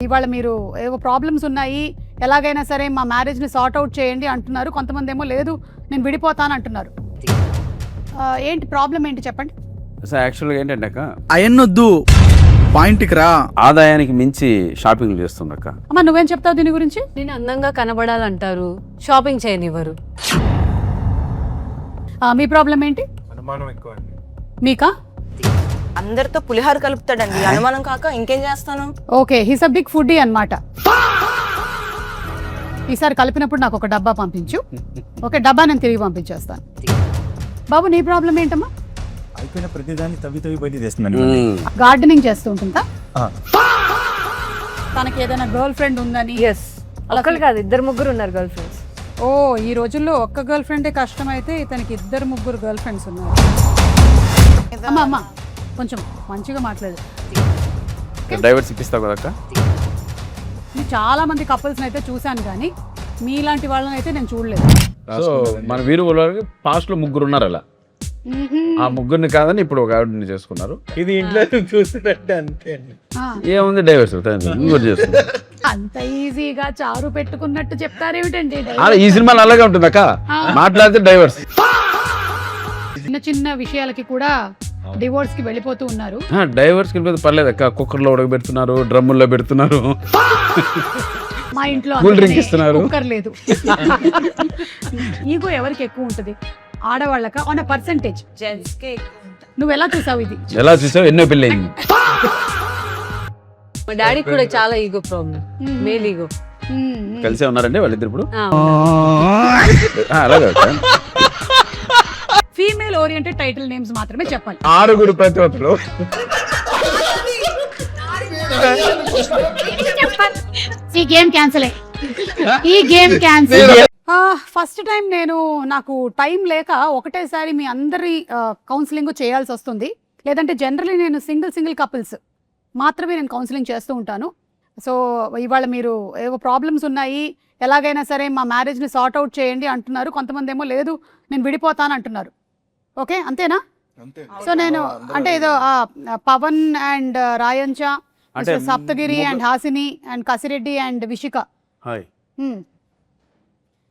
ఇవాళ మీరు ఏవో ప్రాబ్లమ్స్ ఉన్నాయి, ఎలాగైనా సరే మా మ్యారేజ్ని సార్ట్ అవుట్ చేయండి అంటున్నారు. కొంతమంది ఏమో లేదు నేను విడిపోతాను అంటున్నారు. ఏంటి ప్రాబ్లం ఏంటి చెప్పండి. సార్ యాక్చువల్గా ఏంటంటే అక్క, అయన్నొద్దు పాయింట్కి రా. ఆదాయానికి మించి షాపింగ్ చేస్తుందక్క. అమ్మ నువ్వేం చెప్తావు దీని గురించి? నేను అందంగా కనబడాలంటారు, షాపింగ్ చేయనివ్వరు. మీ ప్రాబ్లం ఏంటి? అనుమానం ఎక్కువ అండి. మీకా? అందరితో పులిహార కలుపుతాడండి, అనుమానం కాక ఇంకేం చేస్తాను. Okay, he's a big foodie అన్నమాట. ఈసారి కలిపినప్పుడు నాకు ఒక డబ్బా పంపించు. ఓకే, డబ్బా నేను తిరిగి పంపించేస్తాను. బాబు నీ ప్రాబ్లం ఏంటమ్మా? అయిపోయిన ప్రతిదాన్ని తవ్వి తవ్వి బయట చేస్తున్నాను. గార్డెనింగ్ చేస్తూ ఉంటుందా? తనకి ఏదైనా గర్ల్ ఫ్రెండ్ ఉందని? ఎస్, ఒకళ్ళు కాదు, ఇద్దరు ముగ్గురు ఉన్నారు గర్ల్ ఫ్రెండ్స్. ఓ, ఈ రోజుల్లో ఒక్క గర్ల్ ఫ్రెండే కష్టం అయితే ఇతనికి ఇద్దరు ముగ్గురు గర్ల్ ఫ్రెండ్స్ ఉన్నారు. అమ్మా అమ్మా కొంచెం మంచిగా మాట్లాడు. డైవర్స్ ఇప్పిస్తావు కదక్క. నేను చాలా మంది కపుల్స్ అయితే చూశాను కానీ మీలాంటి వాళ్ళని అయితే నేను చూడలేదు. సో మన వీరు పాస్ట్ లో ముగ్గురు ఉన్నారు అలా. ఆ ముగ్గురిని కాదని ఇప్పుడు ఒక ఆవిడని చేసుకున్నారు. ఇది ఇంట్లో చూసినట్టే అంతే అండి. ఏముంది డైవర్స్ ఇంకోటి చేస్తున్నారు. అంత ఈజీగా చారు పెట్టుకున్నట్టు చెప్తారేమిటండి? ఈ సినిమాలో అలాగే ఉంటుంది అక్క, మాట్లాడితే డైవర్స్. చిన్న చిన్న విషయాలకి కూడా డివోర్స్ కి వెళ్ళిపోతూ ఉన్నారు. డైవర్స్ కి పర్లేదు అక్క, కుక్కర్లో ఉడకబెడుతున్నారు, డ్రమ్ముల్లో పెడుతున్నారు, మా ఇంట్లో కూల్ డ్రింక్ ఇస్తున్నారు. కుక్కర్ లేదు. ఈగో ఎవరికి ఎక్కువ ఉంటుంది, ఆడవాళ్ళక ఆన్ అ పర్సెంటేజ్? జెంట్స్ కి నువ్వు ఎలా చూసావు ఇది? ఎలా చూసావు? ఎన్నో పెళ్ళి అయింది. మా డాడీకి కూడా చాలా ఈగో ప్రాబ్లం, మేల్ ఈగో. కలిసే ఉన్నారండి వాళ్ళిద్దరు ఇప్పుడు? అలాగే ఫీమేల్ ఓరియంటెడ్ టైటిల్ నేమ్స్ మాత్రమే చెప్పాలి. 6 ప్రతి ఒక్కరు. ఈ గేమ్ క్యాన్సిల్. ఈ గేమ్ క్యాన్సిల్. ఫస్ట్ టైం నాకు టైం లేక ఒకటేసారి మీ అందరి కౌన్సిలింగ్ చేయాల్సి వస్తుంది. లేదంటే జనరలీ నేను సింగిల్ కపుల్స్ మాత్రమే నేను కౌన్సిలింగ్ చేస్తూ ఉంటాను. సో ఇవాళ మీరు ఏవో ప్రాబ్లమ్స్ ఉన్నాయి, ఎలాగైనా సరే మా మ్యారేజ్ని సార్ట్ అవుట్ చేయండి అంటున్నారు. కొంతమంది ఏమో లేదు నేను విడిపోతాను అంటున్నారు. ఓకే, అంతేనా? సో నేను అంటే ఏదో Pavan and Rayancha, Saptagiri and Hasini and Kasireddy and Vishika.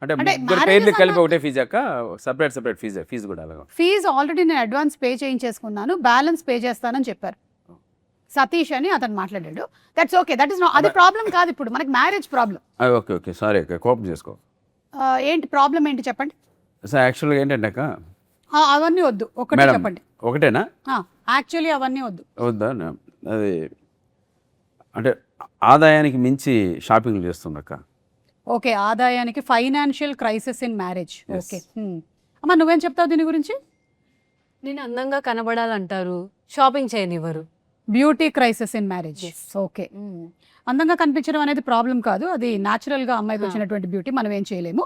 అంటే ముగ్గురు పేర్లు కలిపి ఒకటే ఫీజు అక్క, సెపరేట్ ఫీజు కూడా అలాగా? ఫీజు ఆల్రెడీ నేను అడ్వాన్స్ పే చేయించేసుకున్నాను, బ్యాలెన్స్ పే చేస్తానని చెప్పారు. సతీష్ అని అతను మాట్లాడాడు. That's okay, that is not, అది ప్రాబ్లం కాదు. ఇప్పుడు మనకి మ్యారేజ్ ప్రాబ్లం. ఓకే సారీ అక్క, కోపం చేసుకో. ఏంటి ప్రాబ్లం ఏంటి చెప్పండి. సార్ యాక్చువల్గా ఏంటంటే అక్క, అవన్నీ వద్దు, ఒకటే చెప్పండి. ఒకటేనా? యాక్చువల్లీ అవన్నీ వద్దా? అది అంటే ఆదాయానికి మించి షాపింగ్ చేస్తుంది అక్క. ఓకే, ఆదాయానికి financial crisis in marriage. Okay అమ్మా నువ్వేం చెప్తావు దీని గురించి? నేను అందంగా కనబడాలంటారు, షాపింగ్ చేయనివ్వరు. Beauty crisis in marriage. Okay, అందంగా కనిపించడం అనేది ప్రాబ్లం కాదు, అది న్యాచురల్గా అమ్మాయికి వచ్చినటువంటి బ్యూటీ, మనం ఏం చేయలేము.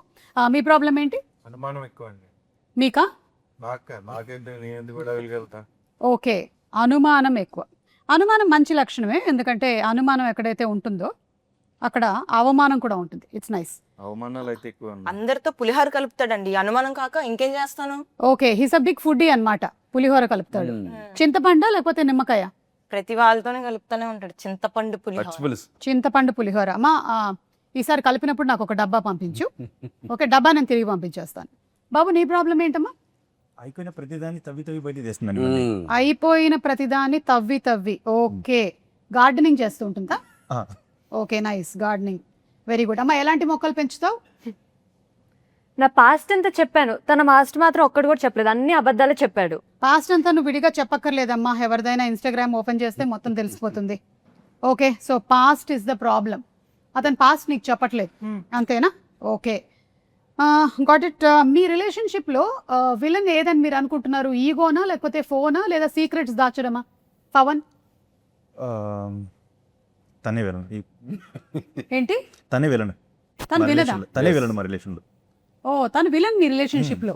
మీ ప్రాబ్లం ఏంటి? అనుమానం ఎక్కువ అండి. మీకా? నాకేంటి, నేను కూడా వెళ్ళగలుగుతా. ఓకే, అనుమానం ఎక్కువ. అనుమానం మంచి లక్షణమే, ఎందుకంటే అనుమానం ఎక్కడైతే ఉంటుందో అక్కడ అవమానం కూడా ఉంటుంది. It's nice. అవమానాలు అయితే ఎక్కువ. అందరితో పులిహార కలుపుతాడండి, అనుమానం కాక ఇంకేం చేస్తాను. Okay, he's a big foodie అన్నమాట. పులిహోర కలుపుతాడు. చింతపండా లేకపోతే నిమ్మకాయ? ప్రతి వాళ్ళతోనే కలుపుతానే ఉంటాడు. చింతపండు పులిహార. చింతపండు పులిహోర. అమ్మా ఈసారి కలిపినప్పుడు నాకు ఒక డబ్బా పంపించు. ఓకే, డబ్బా నేను తిరిగి పంపించేస్తాను. బాబు నీ ప్రాబ్లం ఏంటమ్మా? అయిపోయిన ప్రతిదాన్ని తవ్వి తవ్వి బయట చేస్తున్నాను. అయిపోయిన ప్రతిదాన్ని తవ్వి. ఓకే, గార్డెనింగ్ చేస్తూ ఉంటుందా? Okay, nice, gardening, very good. అమ్మా ఎలాంటి మొక్కలు పెంచుతావు? నా పాస్ట్ అంతా చెప్పాను, తన పాస్ట్ మాత్రం ఒక్కడు కూడా చెప్పలేదు, అన్ని అబద్ధాలే చెప్పాడు. పాస్ట్ అంతా నువ్వు విడిగా చెప్పక్కర్లేదమ్మా, ఎవరిదైనా ఇన్స్టాగ్రామ్ ఓపెన్ చేస్తే మొత్తం తెలిసిపోతుంది. Okay, so past is the problem. అతని పాస్ట్ నీకు చెప్పట్లేదు, అంతేనా? Okay, got it. మీ రిలేషన్షిప్లో విలన్ ఏదని మీరు అనుకుంటున్నారు? ఈగోనా, లేకపోతే ఫోనా, లేదా సీక్రెట్స్ దాచడమా? పవన్ తనే వెళ్ళను. ఏంటి? తనే వెళ్ళను. తను విలనా? తనే వెళ్ళను మా రిలేషన్లో. ఓ, తను విలన్ మీ రిలేషన్షిప్లో.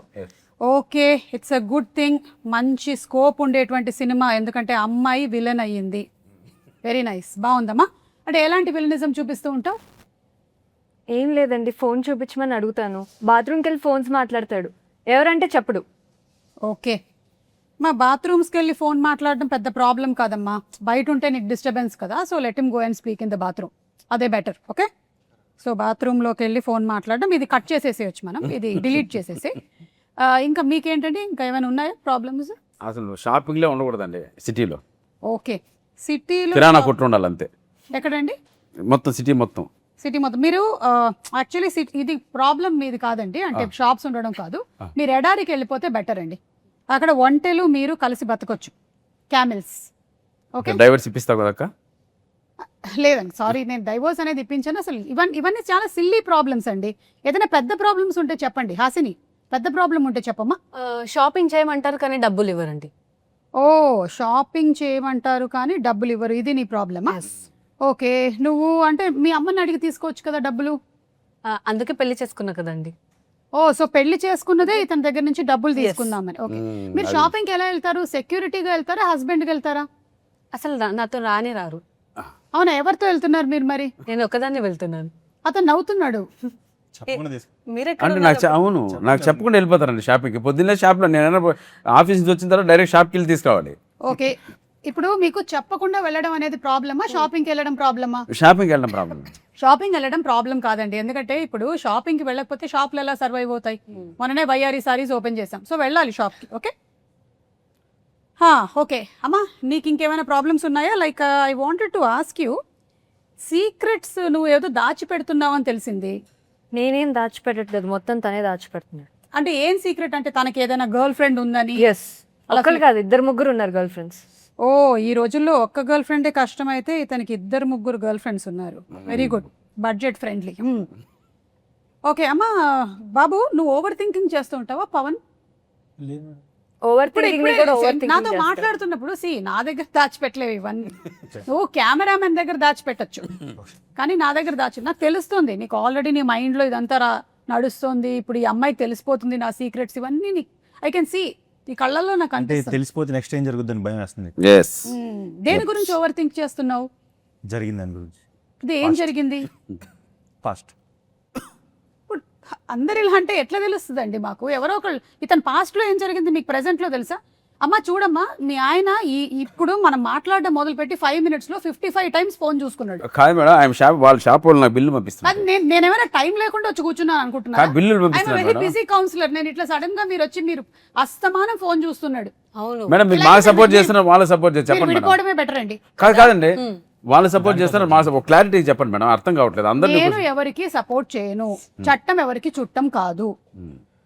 Okay, it's a good thing. మంచి స్కోప్ ఉండేటువంటి సినిమా, ఎందుకంటే అమ్మాయి విలన్ అయ్యింది. వెరీ నైస్, బాగుందమ్మా. అంటే ఎలాంటి విలనిజం చూపిస్తూ ఉంటావు? ఏం లేదండి, ఫోన్ చూపించమని అడుగుతాను, బాత్రూమ్కి వెళ్ళి ఫోన్స్ మాట్లాడతాడు, ఎవరంటే చెప్పడు. ఓకే, మా బాత్రూమ్స్కి వెళ్ళి ఫోన్ మాట్లాడడం పెద్ద ప్రాబ్లం కాదమ్మా, బయట ఉంటే నీకు డిస్టర్బెన్స్ కదా, so let him go and speak in the bathroom. అదే బెటర్. ఓకే, సో బాత్రూంలోకి వెళ్ళి ఫోన్ మాట్లాడడం, ఇది కట్ చేసేసేయచ్చు మనం, ఇది డిలీట్ చేసేసి. ఇంకా మీకేంటండి, ఇంకా ఏమైనా ఉన్నాయా ప్రాబ్లమ్స్? అసలు షాపింగ్లే ఉండకూడదండి సిటీలో. ఓకే, సిటీలో కిరాణా కొట్టు ఉండాలి అంతే, ఎక్కడండి? మొత్తం సిటీ మొత్తం. సిటీ మొత్తం మీరు యాక్చువల్లీ ఇది ప్రాబ్లం మీది కాదండి, అంటే షాప్స్ ఉండడం కాదు. మీరు ఎడారికి వెళ్ళిపోతే బెటర్ అండి, అక్కడ ఒంటెలు మీరు కలిసి బతకొచ్చు, క్యామిల్స్. ఓకే, డైవర్స్ ఇప్పిస్తావు కదక్క. లేదండి సారీ, నేను డైవోర్స్ అనేది ఇప్పించాను. అసలు ఇవన్నీ చాలా సిల్లీ ప్రాబ్లమ్స్ అండి. ఏదైనా పెద్ద ప్రాబ్లమ్స్ ఉంటే చెప్పండి. హాసిని, పెద్ద ప్రాబ్లం ఉంటే చెప్పమ్మా. షాపింగ్ చేయమంటారు కానీ డబ్బులు ఇవ్వరండి. ఓ, షాపింగ్ చేయమంటారు కానీ డబ్బులు ఇవ్వరు, ఇది నీ ప్రాబ్లమా? ఓకే, నువ్వు అంటే మీ అమ్మని అడిగి తీసుకోవచ్చు కదా డబ్బులు. అందుకే పెళ్లి చేసుకున్నా కదండి. ఓ, సో పెళ్లి చేసుకున్నదే ఇతని దగ్గర నుంచి డబ్బులు తీసుకుందామని. ఓకే, మీరు అది- షాపింగ్కి ఎలా వెళ్తారు? సెక్యూరిటీగా వెళ్తారా, హస్బెండ్కి వెళ్తారా? అసలు నాతో రానే రారు. అవునా, ఎవరితో వెళ్తున్నారు మీరు మరి? నేను ఒక్కదాన్నే వెళ్తున్నాను. అతను నవ్వుతున్నాడు. చెప్పకుండా తీసుకు అంటే అవును, నాకు చెప్పకుండా వెళ్ళిపోతారండి షాపింగ్కి. పొద్దున్నే షాప్లో నేను ఆఫీస్ నుంచి వచ్చిన తర్వాత డైరెక్ట్ షాప్కి వెళ్ళి తీసుకురావాలి. ఓకే, ఇప్పుడు మీకు చెప్పకుండా వెళ్ళడం అనేది ప్రాబ్లమా, షాపింగ్కి వెళ్ళడం ప్రాబ్లమా? షాపింగ్కి వెళ్ళడం ప్రాబ్లం. షాపింగ్ వెళ్ళడం ప్రాబ్లం కాదండి, ఎందుకంటే ఇప్పుడు షాపింగ్కి వెళ్ళకపోతే షాప్లు ఎలా సర్వైవ్ అవుతాయి? మొన్ననే వయ్యారి సారీస్ ఓపెన్ చేసాం, సో వెళ్ళాలి షాప్కి. ఓకే, ఓకే అమ్మా, నీకు ఇంకేమైనా ప్రాబ్లమ్స్ ఉన్నాయా? Like I wanted to ask you, secrets నువ్వు ఏదో దాచిపెడుతున్నావు అని తెలిసింది. నేనేం దాచిపెట్టట్లేదు, మొత్తం తనే దాచిపెడుతున్నాడు. అంటే ఏం సీక్రెట్? అంటే తనకి ఏదైనా గర్ల్ ఫ్రెండ్ ఉందని? ఎస్, ఒకళ్ళు కాదు, 2-3 ఉన్నారు గర్ల్ ఫ్రెండ్స్. ఓ, ఈ రోజుల్లో ఒక్క గర్ల్ ఫ్రెండే కష్టమైతే ఇతనికి 2-3 గర్ల్ ఫ్రెండ్స్ ఉన్నారు. Very good, budget friendly. Okay అమ్మా, బాబు నువ్వు ఓవర్ థింకింగ్ చేస్తూ ఉంటావా పవన్? ఓవర్ ఇప్పుడు థింకింగ్ ఇప్పుడే కూడా ఓవర్ నాతో థింకింగ్ మాట్లాడుతున్నప్పుడు నా దగ్గర దాచిపెట్టలేవు ఇవన్నీ. నువ్వు కెమెరామెన్ దగ్గర దాచిపెట్టచ్చు, కానీ నా దగ్గర నాకు తెలుస్తుంది, నీకు ఆల్రెడీ నీ మైండ్ లో ఇదంతా నడుస్తుంది. ఇప్పుడు ఈ అమ్మాయికి తెలిసిపోతుంది నా సీక్రెట్స్ ఇవన్నీ. ఐ కెన్ సీ ఈ కళ్ళల్లో నాకు అంటే అనిపిస్తుంది. తెలిసిపోతే నెక్స్ట్ ఏం జరుగుతుందని భయం వేస్తుంది. దేని గురించి ఓవర్ థింక్ చేస్తున్నావు? జరిగింది దాని గురించి. ఇది ఏం జరిగింది? ఫాస్ట్ ఇప్పుడు అందరు ఇలా అంటే ఎట్లా తెలుస్తుందండి మాకు? ఎవరో ఒకళ్ళు ఇతను పాస్ట్ లో ఏం జరిగింది మీకు ప్రెసెంట్ లో తెలుసా? అమ్మా చూడమ్మా, మీ ఆయన ఇప్పుడు మనం మాట్లాడడం మొదలుపెట్టి 5 minutes లో 55 times ఫోన్ చూసుకున్నాడు. కాదు మేడం, ఆయన షాప్ వాళ్ళ షాప్ వాళ్ళు నాకు బిల్లు పంపిస్తున్నారు. అది నేనేమైనా టైం లేకుండా వచ్చి కూర్చున్నాను అనుకుంటున్నా? బిల్లులు ఆయన పంపిస్తున్నారు వెరీ మేడం. Busy councillor. నేను ఇట్లా సడన్ గా మీరు వచ్చి మీరు అస్తమానం ఫోన్ చూస్తున్నాడు. అవును, మేడం మీరు మాకు సపోర్ట్ చేస్తున్నారు, వాళ్ళకి సపోర్ట్ చేసి మీరు చెప్పండి మేడం. విడిపోవడమే బెటర్ అండి. కాదండి, వాళ్ళు సపోర్ట్ చేస్తున్నారు, మా క్లారిటీ చెప్పండి మేడం, అర్థం కావట్లేదు అందరినీ. నేను ఎవరికి సపోర్ట్ చేయను, చట్టం ఎవరికి చుట్టం కాదు,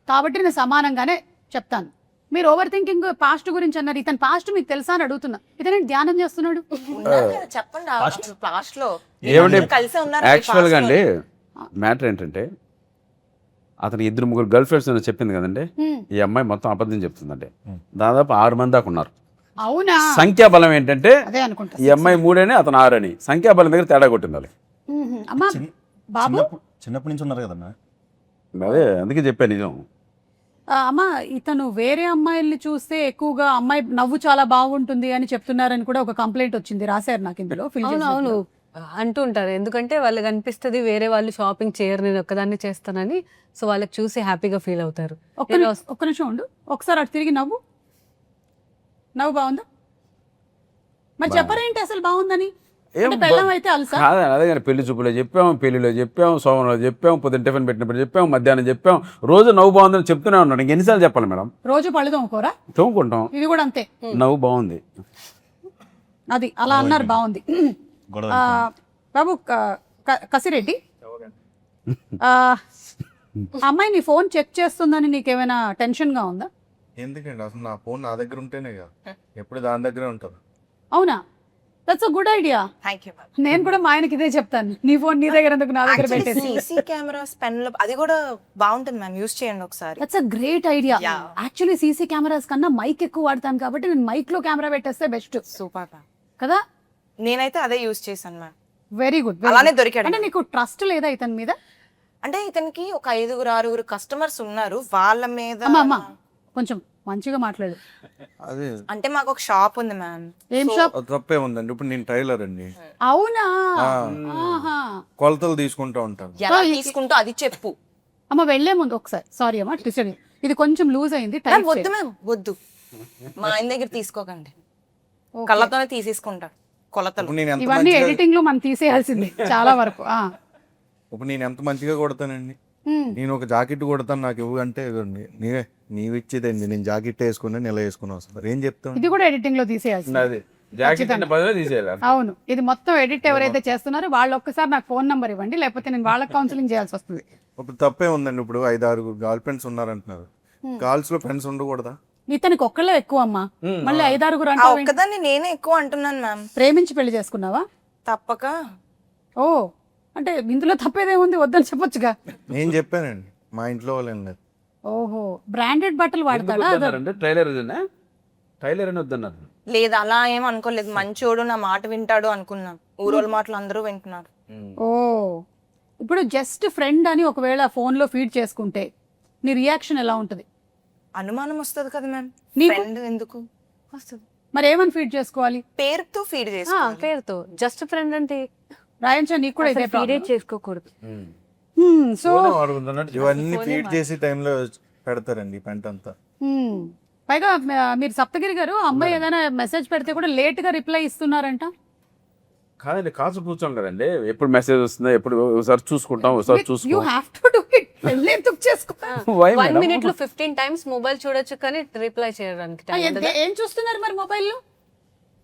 కాబట్టి నేను సమానంగానే చెప్తాను. మీరు ఓవర్ థింకింగ్ పాస్ట్ గురించి అన్నారు, ఇతను పాస్ట్ మీకు తెలుసా అని అడుగుతున్నా. ఇతనే ధ్యానం చేస్తున్నాడు. ఉన్నారు కదా, చెప్పండి పాస్ట్ లో ఏమంటే అందరూ కలిసే ఉన్నారు. యాక్చువల్గా అండి మ్యాటర్ ఏంటంటే అతను 2-3 గర్ల్ ఫ్రెండ్స్ చెప్పింది కదండి, ఈ అమ్మాయి మొత్తం అబద్ధం చెప్తుందండి. దాదాపు 6 మంది దాకా ఉన్నారు. అవునా? సంఖ్యాబలం ఏంటంటే అదే అనుకుంటా. ఈ అమ్మాయి 3 అని అతను 6 అని, సంఖ్యాబలం దగ్గర తేడా కొట్టింది. అమ్మా బాబు, చిన్నప్పటి నుంచి ఉన్నారు కదన్నా. అదే అందుకే చెప్పాను నిజం. అమ్మా ఇతను వేరే అమ్మాయిల్ని చూస్తే ఎక్కువగా అమ్మాయి నవ్వు చాలా బాగుంటుంది అని చెప్తున్నారని కూడా ఒక కంప్లైంట్ వచ్చింది, రాశారు నాకు ఇందులో. అవును అవును అంటూ ఉంటారు. ఎందుకంటే వాళ్ళకి అనిపిస్తుంది వేరే వాళ్ళు షాపింగ్ చేయరు, నేను ఒక్కదాన్ని చేస్తానని. సో వాళ్ళకి చూసి హ్యాపీగా ఫీల్ అవుతారు. ఒక్క నిమిషం ఉండు, ఒకసారి అటు తిరిగి నవ్వు. నవ్వు బాగుందా? మరి చెప్పరేంటి అసలు బాగుందని? అంటే పెళ్ళం అయితే అలసా? కాదు అదే కానీ పెళ్లి చూపులో చెప్పాం, పెళ్లిలో చెప్పాం, సోమలో చెప్పాం, పొద్దున్న టిఫిన్ పెట్టినప్పుడు చెప్పాం, మధ్యాహ్నం చెప్పాం, రోజు నవ్వు బాగుందని చెప్తూనే ఉన్నాను. ఇంక ఎన్నిసార్లు చెప్పాలి మేడం? రోజు పళ్ళు తోముకోరా? తోముకుంటాం. ఇది కూడా అంతే, నవ్వు బాగుంది అది అలా అన్నారు, బాగుంది. గొడవ బాబు కసిరెడ్డి, అమ్మాయి నీ ఫోన్ చెక్ చేస్తుందని నీకేమైనా టెన్షన్ గా ఉందా? ఎందుకండి అసలు నా ఫోన్ నా దగ్గర ఉంటేనే కదా, ఎప్పుడు దాని దగ్గరే ఉంటాను. అవునా? That's a good idea. Thank you. నేను కూడా మా ఆయనకి ఇదే చెప్తాను, నీ ఫోన్ నీ దగ్గర ఎందుకు, నా దగ్గర పెట్టేసి. సీసీ కెమెరాస్ పెన్ లో అది కూడా బాగుంటుంది మ్యామ్, యూస్ చేయండి ఒకసారి. That's a great idea. Yeah. Actually CC cameras కన్నా మైక్ ఎక్కువ వాడతాను కాబట్టి నేను మైక్ లో కెమెరా పెట్టేస్తే బెస్ట్ సూపర్ మ్యామ్. కదా. నేనైతే అదే యూస్ చేశాను మ్యామ్. Very good. అలానే దొరికాడు. అంటే నీకు ట్రస్ట్ లేదా ఇతని మీద? అంటే ఇతనికి ఒక 5-6 కస్టమర్స్ ఉన్నారు, వాళ్ళ మీద. అమ్మా కొంచెం మంచిగా మాట్లాడు. అదే అంటే మాకు ఒక షాప్ ఉంది మ్యామ్. ఏం షాప్? తప్పే ఉందండి, ఇప్పుడు నేను టైలర్ అండి, అవునా? ఆ. ఆహా. కొలతలు తీసుకుంటూ ఉంటాను. ఎలా తీసుకుంటూ అది చెప్పు అమ్మ వెళ్లే ముందు ఒకసారి సారీ అమ్మా, ఇది కొంచెం లూజ్ అయింది. మ్యామ్. వద్దు మ్యామ్, వద్దు, మా ఆయన దగ్గర తీసుకోకండి, కళ్ళతోనే తీసేసుకుంటాడు. కొలతలు. ఇప్పుడు నేను ఎంత ఇవన్నీ మంచిగా ఎడిటింగ్ లో మనం తీసేయాల్సిందే చాలా వరకు. ఇప్పుడు నేను ఎంత మంచిగా కొడతానండి. ఉమ్. నేను ఒక జాకెట్ కొడతాను నాకు ఇవ్వు అంటే ఇదిగోండి, నీవు ఇచ్చేదండి నేను జాకెట్ వేసుకుని నెల వేసుకుని వస్తాను ఏం చెప్తాను. ఇది కూడా ఎడిటింగ్ లో తీసేయాల్సింది. అది జాకెట్ అంటే పదిలో తీసేయాలి. అవును, ఇది మొత్తం ఎడిట్ ఎవరైతే చేస్తున్నారో వాళ్ళు ఒక్కసారి నాకు ఫోన్ నంబర్ ఇవ్వండి, లేకపోతే నేను వాళ్ళకి కౌన్సిలింగ్ చేయాల్సి వస్తుంది. ఇప్పుడు తప్పే ఉందండి. ఇప్పుడు 5-6 గర్ల్ ఫ్రెండ్స్ ఉన్నారంటున్నారు. గర్ల్స్ లో ఫ్రెండ్స్ ఉండకూడదా? ఇతనికి ఒక్కళ్ళే ఎక్కువ అమ్మా, మళ్ళీ 5-6 ఆ అంటే ఒక్కదాన్ని నేనే ఎక్కువ అంటున్నాను మ్యామ్. ప్రేమించి పెళ్లి చేసుకున్నావా? తప్పక. ఓ, అంటే ఇందులో తప్పేదేముంది, వద్దని చెప్పొచ్చుగా. నేను చెప్పానండి, మా ఇంట్లో వాళ్ళు ఏం లేదు. ఓహో, బ్రాండెడ్ బట్టలు వాడతాడా? అంటే ట్రైలర్ ట్రైలర్ అని వద్దన్నారు. లేదు అలా ఏం అనుకోలేదు, మంచోడు నా మాట వింటాడు అనుకున్నాను. ఊరోళ్ళ మాటలు అందరూ వింటున్నారు. ఓ, ఇప్పుడు జస్ట్ ఫ్రెండ్ అని ఒకవేళ ఫోన్ లో ఫీడ్ చేసుకుంటే నీ రియాక్షన్ ఎలా ఉంటది? అనుమానం వస్తుంది కదా మ్యామ్. నీకు? ఫ్రెండ్ ఎందుకు వస్తుంది మరి ఏమని ఫీడ్ చేసుకోవాలి? పేరుతో ఫీడ్ చేసి పేరుతో. జస్ట్ ఫ్రెండ్ అంటే రాయంచా, నీకు కూడా ఇదే ఫీడే చేసుకోకూడదు. సో ఇవన్నీ ఫీడ్ చేసి టైంలో పెడతారండి పెంట అంతా. పైగా మీరు సప్తగిరి గారు, అమ్మాయి ఏదైనా మెసేజ్ పెడితే కూడా లేట్ గా రిప్లై ఇస్తున్నారంట. కాదండి, కాసు కూర్చోం కదండి, ఎప్పుడు మెసేజ్ వస్తుందో ఎప్పుడు ఒకసారి చూసుకుంటాం, ఒకసారి యూ చూసుకో. Have to do it. పెళ్లి ఎందుకు చేసుకుంటా? 1 minute లో 15 times మొబైల్ చూడొచ్చు కానీ రిప్లై చేయడానికి time ఉండదా? ఏం చూస్తున్నారు మరి మొబైల్లో?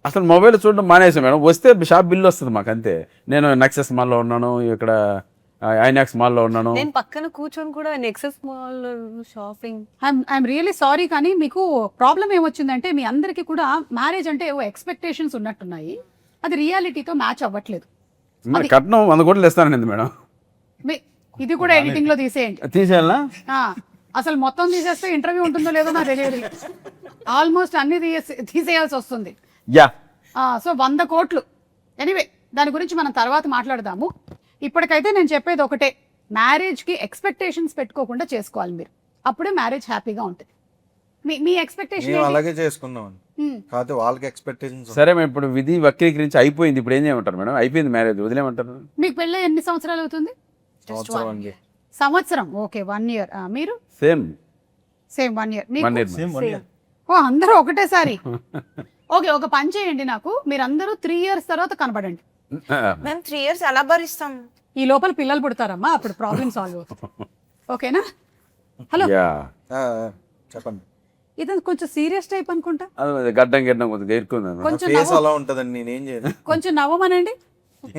అసలు మొబైల్ చూడడం మానేసాం మేడం. వస్తే షాప్ బిల్ వస్తుంది మాకు అంతే. నేను నెక్సెస్ మాల్లో ఉన్నాను, ఇక్కడ ఐనాక్స్ మాల్లో ఉన్నాను. నేను పక్కన కూర్చొని కూడా nexus mall shopping. I'm really sorry, కానీ మీకు ప్రాబ్లం ఏమొచ్చిందంటే మీ అందరికీ కూడా మ్యారేజ్ అంటే ఏవో ఎక్స్పెక్టేషన్స్ ఉన్నట్టున్నాయి, అది రియాలిటీతో మ్యాచ్ అవ్వట్లేదు. మరి కట్నం 100 కోట్లు ఇస్తానండి మేడం. ఇది కూడా ఎడిటింగ్ లో తీసేయండి. తీసేయాలా? అసలు మొత్తం తీసేస్తే ఇంటర్వ్యూ ఉంటుందో లేదో నాకు తెలియదు. ఆల్మోస్ట్ అన్ని తీసేయాల్సి వస్తుంది. యా. సో 100 కోట్లు. ఎనీవే, దాని గురించి మనం తర్వాత మాట్లాడదాము. ఇప్పటికైతే నేను చెప్పేది ఒకటే, మ్యారేజ్కి ఎక్స్పెక్టేషన్స్ పెట్టుకోకుండా చేసుకోవాలి మీరు, అప్పుడే మ్యారేజ్ హ్యాపీగా ఉంటుంది. మీ ఎక్స్పెక్టేషన్ మేము అలాగే చేసుకున్నాం కాకపోతే వాళ్ళకి ఎక్స్పెక్టేషన్స్. సరే మేడం, ఇప్పుడు విధి వక్రీకరించి అయిపోయింది, ఇప్పుడు ఏం చేయమంటారు మేడం? అయిపోయింది మ్యారేజ్, వదిలేమంటారు? మీకు పెళ్ళి ఎన్ని సంవత్సరాలు అవుతుంది? సంవత్సరం. Okay, 1 year. మీరు? Same 1 year. 1 year. ఓ, అందరూ ఒకటేసారి. ఓకే, ఒక పని చేయండి, నాకు మీరందరూ 3 years తర్వాత కనబడండి. మేము 3 years ఎలా భరిస్తాం? ఈ లోపల పిల్లలు పుడతారమ్మా, అప్పుడు ప్రాబ్లమ్ సాల్వ్ అవుతుంది. ఓకేనా? Hello, yeah. చెప్పండి. ఇది కొంచెం సీరియస్ టైప్ అనుకుంటా. అది గడ్డం గిడ్డం కొద్దిగా ఎక్కువ కొంచెం ఫేస్ అలా ఉంటదండి, నేనేం చేయను. కొంచెం నవ్వమనండి.